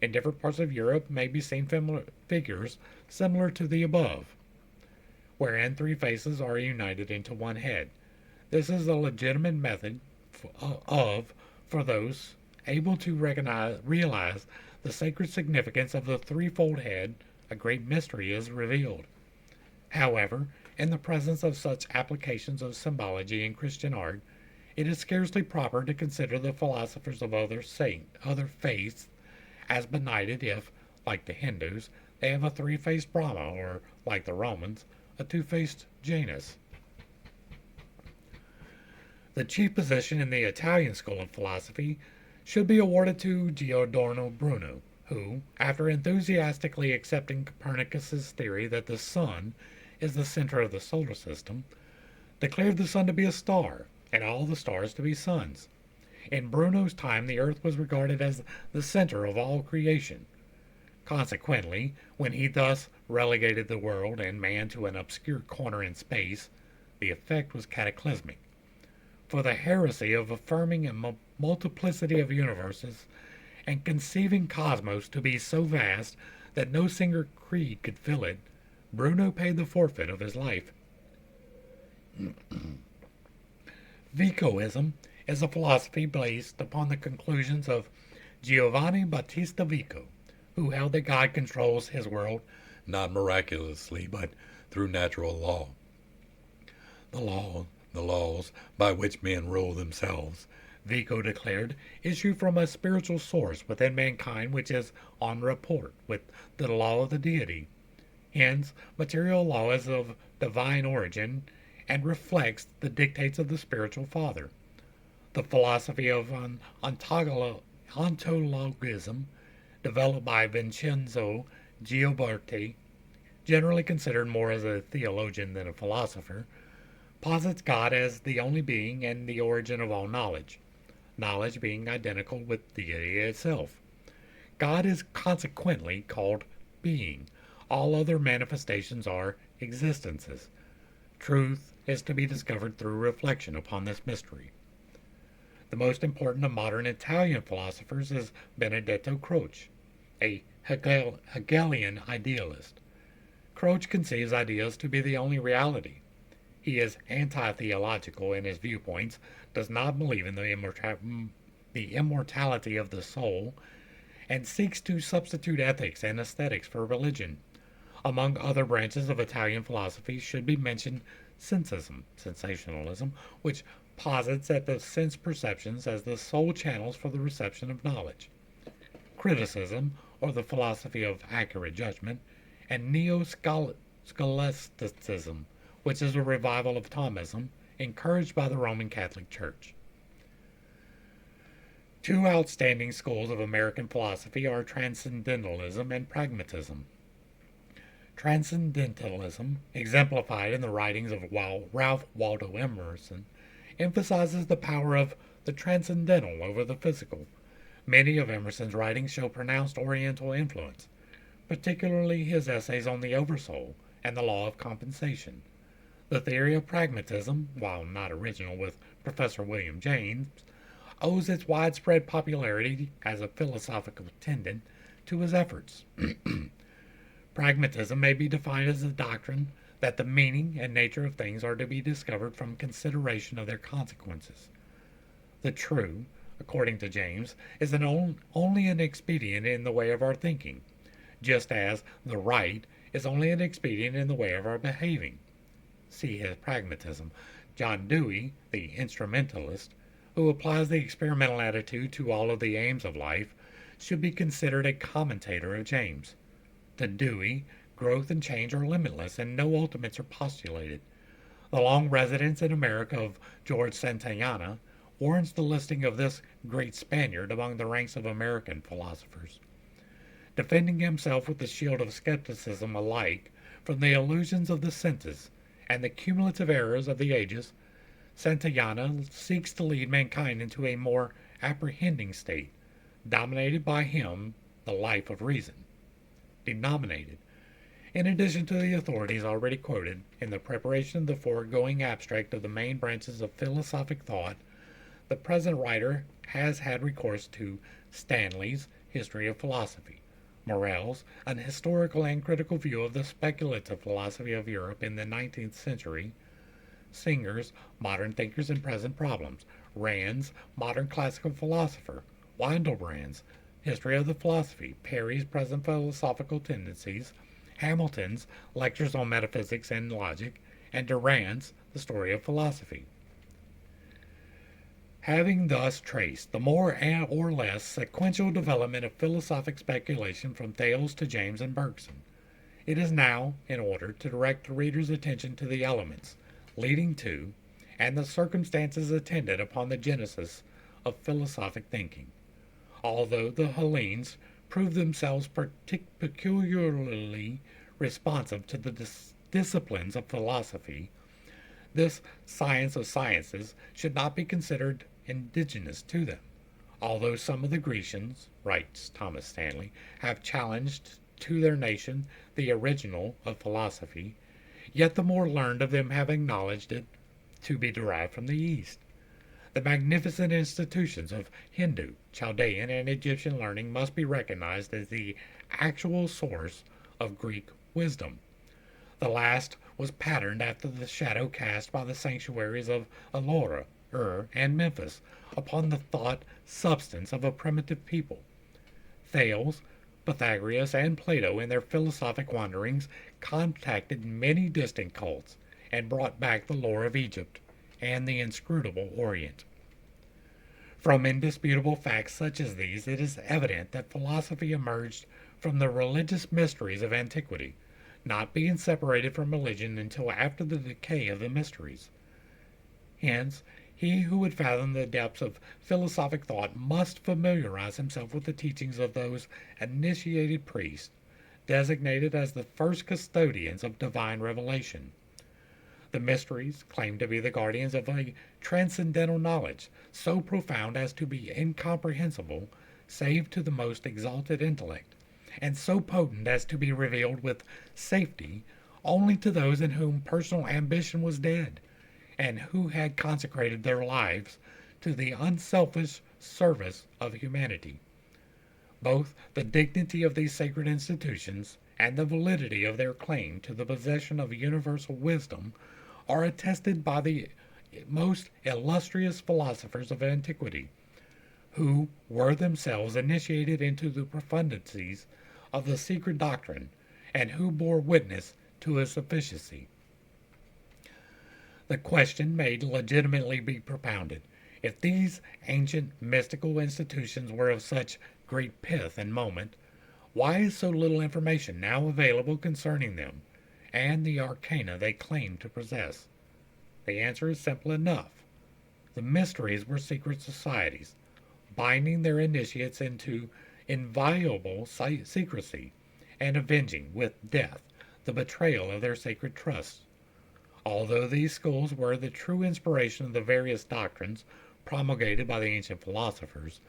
In different parts of Europe may be seen figures similar to the above, wherein three faces are united into one head. This is a legitimate method for those able to realize the sacred significance of the threefold head. A great mystery is revealed. However, in the presence of such applications of symbology in Christian art, it is scarcely proper to consider the philosophers of other faiths as benighted if, like the Hindus, they have a three-faced Brahma, or, like the Romans, a two-faced Janus. The chief position in the Italian school of philosophy should be awarded to Giordano Bruno, who, after enthusiastically accepting Copernicus's theory that the sun is the center of the solar system, declared the sun to be a star, and all the stars to be suns. In Bruno's time, the earth was regarded as the center of all creation. Consequently, when he thus relegated the world and man to an obscure corner in space, the effect was cataclysmic. For the heresy of affirming a multiplicity of universes and conceiving cosmos to be so vast that no single creed could fill it, Bruno paid the forfeit of his life. Vicoism is a philosophy based upon the conclusions of Giovanni Battista Vico, who held that God controls his world not miraculously but through natural law. The laws by which men rule themselves, Vico declared, issue from a spiritual source within mankind which is en rapport with the law of the deity. Hence, material law is of divine origin and reflects the dictates of the spiritual Father. The philosophy of ontologism, developed by Vincenzo Gioberti, generally considered more as a theologian than a philosopher, posits God as the only being and the origin of all knowledge, knowledge being identical with deity itself. God is consequently called being. All other manifestations are existences. Truth is to be discovered through reflection upon this mystery. The most important of modern Italian philosophers is Benedetto Croce, a Hegelian idealist. Croce conceives ideas to be the only reality. He is anti-theological in his viewpoints, does not believe in the immortality of the soul, and seeks to substitute ethics and aesthetics for religion. Among other branches of Italian philosophy should be mentioned sensationalism, which posits that the sense perceptions as the sole channels for the reception of knowledge. Criticism, or the philosophy of accurate judgment, and neo-scholasticism, which is a revival of Thomism, encouraged by the Roman Catholic Church. Two outstanding schools of American philosophy are transcendentalism and pragmatism. Transcendentalism, exemplified in the writings of Ralph Waldo Emerson, emphasizes the power of the transcendental over the physical. Many of Emerson's writings show pronounced Oriental influence, particularly his essays on the Oversoul and the law of compensation. The theory of pragmatism, while not original with Professor William James, owes its widespread popularity as a philosophical tenet to his efforts. Pragmatism may be defined as the doctrine that the meaning and nature of things are to be discovered from consideration of their consequences. The true, according to James, is only an expedient in the way of our thinking, just as the right is only an expedient in the way of our behaving. See his pragmatism. John Dewey, the instrumentalist, who applies the experimental attitude to all of the aims of life, should be considered a commentator of James. To Dewey, growth and change are limitless and no ultimates are postulated. The long residence in America of George Santayana warrants the listing of this great Spaniard among the ranks of American philosophers. Defending himself with the shield of skepticism alike from the illusions of the senses and the cumulative errors of the ages, Santayana seeks to lead mankind into a more apprehending state, dominated by him, the life of reason. Denominated. In addition to the authorities already quoted, in the preparation of the foregoing abstract of the main branches of philosophic thought, the present writer has had recourse to Stanley's History of Philosophy, Morel's An Historical and Critical View of the Speculative Philosophy of Europe in the 19th Century, Singer's Modern Thinkers and Present Problems, Rand's Modern Classical Philosopher, Weindelbrand's History of the Philosophy, Perry's Present Philosophical Tendencies, Hamilton's Lectures on Metaphysics and Logic, and Durand's The Story of Philosophy. Having thus traced the more or less sequential development of philosophic speculation from Thales to James and Bergson, it is now in order to direct the reader's attention to the elements leading to and the circumstances attendant upon the genesis of philosophic thinking. Although the Hellenes proved themselves peculiarly responsive to the disciplines of philosophy, this science of sciences should not be considered indigenous to them. Although some of the Grecians, writes Thomas Stanley, have challenged to their nation the original of philosophy, yet the more learned of them have acknowledged it to be derived from the East. The magnificent institutions of Hindu, Chaldean, and Egyptian learning must be recognized as the actual source of Greek wisdom. The last was patterned after the shadow cast by the sanctuaries of Elora, and Memphis upon the thought substance of a primitive people. Thales, Pythagoras, and Plato in their philosophic wanderings contacted many distant cults and brought back the lore of Egypt and the inscrutable Orient. From indisputable facts such as these, it is evident that philosophy emerged from the religious mysteries of antiquity, not being separated from religion until after the decay of the mysteries. Hence, he who would fathom the depths of philosophic thought must familiarize himself with the teachings of those initiated priests, designated as the first custodians of divine revelation. The mysteries claim to be the guardians of a transcendental knowledge, so profound as to be incomprehensible save to the most exalted intellect, and so potent as to be revealed with safety only to those in whom personal ambition was dead, and who had consecrated their lives to the unselfish service of humanity. Both the dignity of these sacred institutions and the validity of their claim to the possession of universal wisdom are attested by the most illustrious philosophers of antiquity, who were themselves initiated into the profundities of the secret doctrine, and who bore witness to its efficacy. The question may legitimately be propounded: if these ancient mystical institutions were of such great pith and moment, why is so little information now available concerning them, and the arcana they claim to possess? The answer is simple enough. The mysteries were secret societies, binding their initiates into inviolable secrecy, and avenging with death the betrayal of their sacred trusts. Although these schools were the true inspiration of the various doctrines promulgated by the ancient philosophers,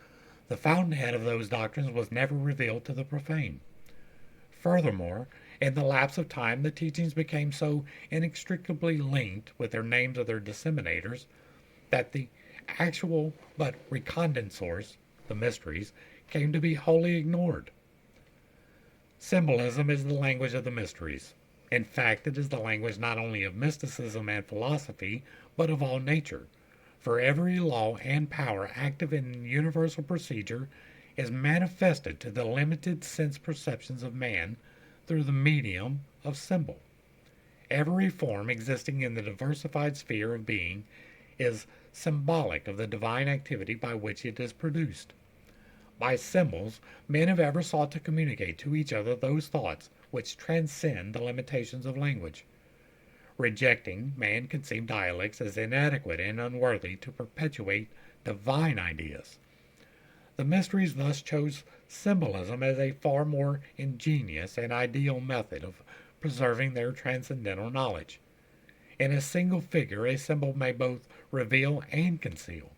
the fountainhead of those doctrines was never revealed to the profane. Furthermore, in the lapse of time, the teachings became so inextricably linked with their names of their disseminators that the actual but recondite source, the mysteries, came to be wholly ignored. Symbolism is the language of the mysteries. In fact, it is the language not only of mysticism and philosophy, but of all nature. For every law and power active in universal procedure is manifested to the limited sense perceptions of man through the medium of symbol. Every form existing in the diversified sphere of being is symbolic of the divine activity by which it is produced. By symbols, men have ever sought to communicate to each other those thoughts which transcend the limitations of language. Rejecting man-conceived dialects as inadequate and unworthy to perpetuate divine ideas. The mysteries thus chose symbolism as a far more ingenious and ideal method of preserving their transcendental knowledge. In a single figure, a symbol may both reveal and conceal.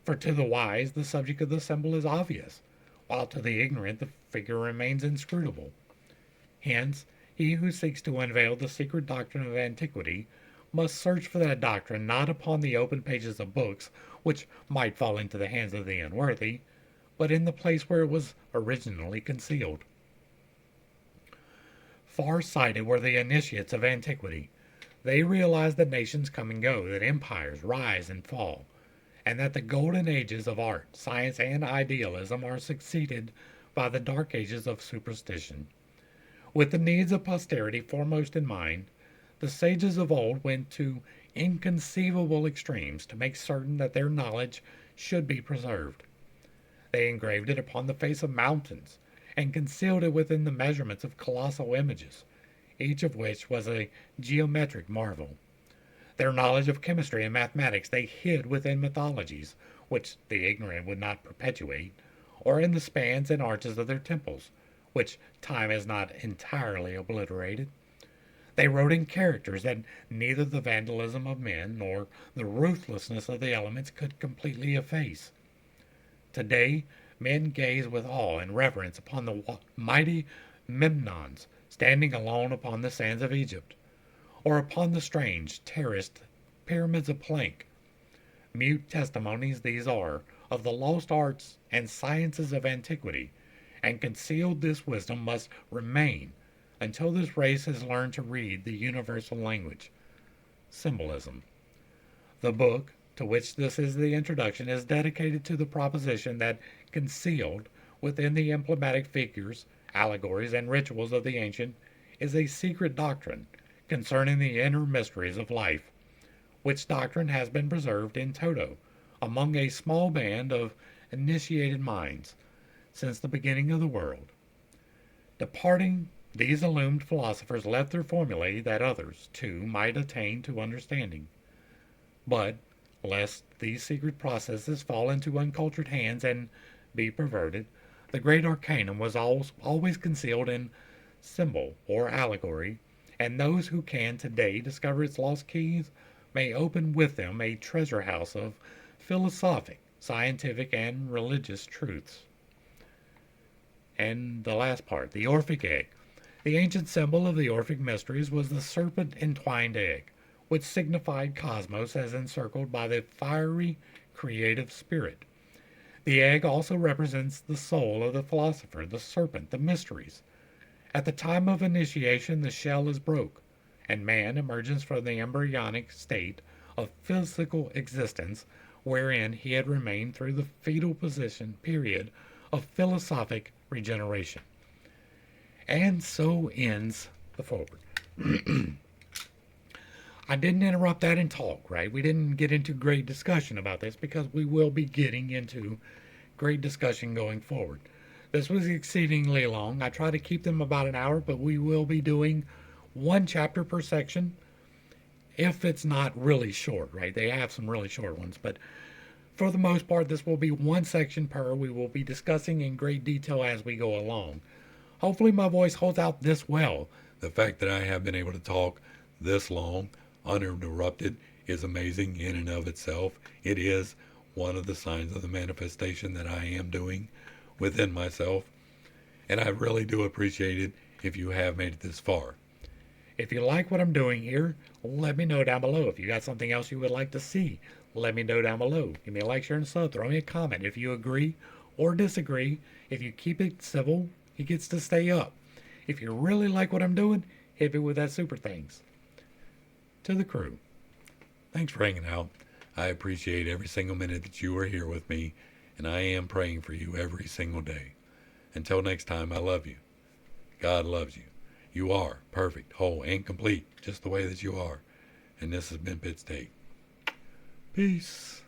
For to the wise, the subject of the symbol is obvious, while to the ignorant, the figure remains inscrutable. Hence, he who seeks to unveil the secret doctrine of antiquity must search for that doctrine not upon the open pages of books, which might fall into the hands of the unworthy, but in the place where it was originally concealed. Far-sighted were the initiates of antiquity. They realized that nations come and go, that empires rise and fall, and that the golden ages of art, science, and idealism are succeeded by the dark ages of superstition. With the needs of posterity foremost in mind, the sages of old went to inconceivable extremes to make certain that their knowledge should be preserved. They engraved it upon the face of mountains, and concealed it within the measurements of colossal images, each of which was a geometric marvel. Their knowledge of chemistry and mathematics they hid within mythologies, which the ignorant would not perpetuate, or in the spans and arches of their temples, which time has not entirely obliterated. They wrote in characters that neither the vandalism of men nor the ruthlessness of the elements could completely efface. Today, men gaze with awe and reverence upon the mighty Memnons standing alone upon the sands of Egypt, or upon the strange, terraced pyramids of plank. Mute testimonies these are of the lost arts and sciences of antiquity, and concealed this wisdom must remain until this race has learned to read the universal language, symbolism. The book, to which this is the introduction, is dedicated to the proposition that concealed within the emblematic figures, allegories, and rituals of the ancient is a secret doctrine concerning the inner mysteries of life, which doctrine has been preserved in toto among a small band of initiated minds since the beginning of the world. Departing, these illumined philosophers left their formulae that others, too, might attain to understanding. But, lest these secret processes fall into uncultured hands and be perverted, the great arcanum was always concealed in symbol or allegory, and those who can today discover its lost keys may open with them a treasure house of philosophic, scientific, and religious truths. And the last part, the Orphic egg. The ancient symbol of the Orphic mysteries was the serpent-entwined egg, which signified cosmos as encircled by the fiery creative spirit. The egg also represents the soul of the philosopher, the serpent, the mysteries. At the time of initiation, the shell is broke, and man emerges from the embryonic state of physical existence wherein he had remained through the fetal position period of philosophic regeneration. And so ends the foreword. I didn't interrupt that and talk, right? We didn't get into great discussion about this because we will be getting into great discussion going forward. This was exceedingly long. I try to keep them about an hour, but we will be doing one chapter per section if it's not really short, right? They have some really short ones, but For the most part, this will be one section per. We will be discussing in great detail as we go along. Hopefully, my voice holds out this well. The fact that I have been able to talk this long, uninterrupted, is amazing in and of itself. It is one of the signs of the manifestation that I am doing within myself. And I really do appreciate it if you have made it this far. If you like what I'm doing here, let me know down below. If you got something else you would like to see, let me know down below. Give me a like, share, and sub. Throw me a comment if you agree or disagree. If you keep it civil, it gets to stay up. If you really like what I'm doing, hit me with that super thanks. To the crew, thanks for hanging out. I appreciate every single minute that you are here with me, and I am praying for you every single day. Until next time, I love you. God loves you. You are perfect, whole, and complete, just the way that you are. And this has been Pitt's Take. Peace.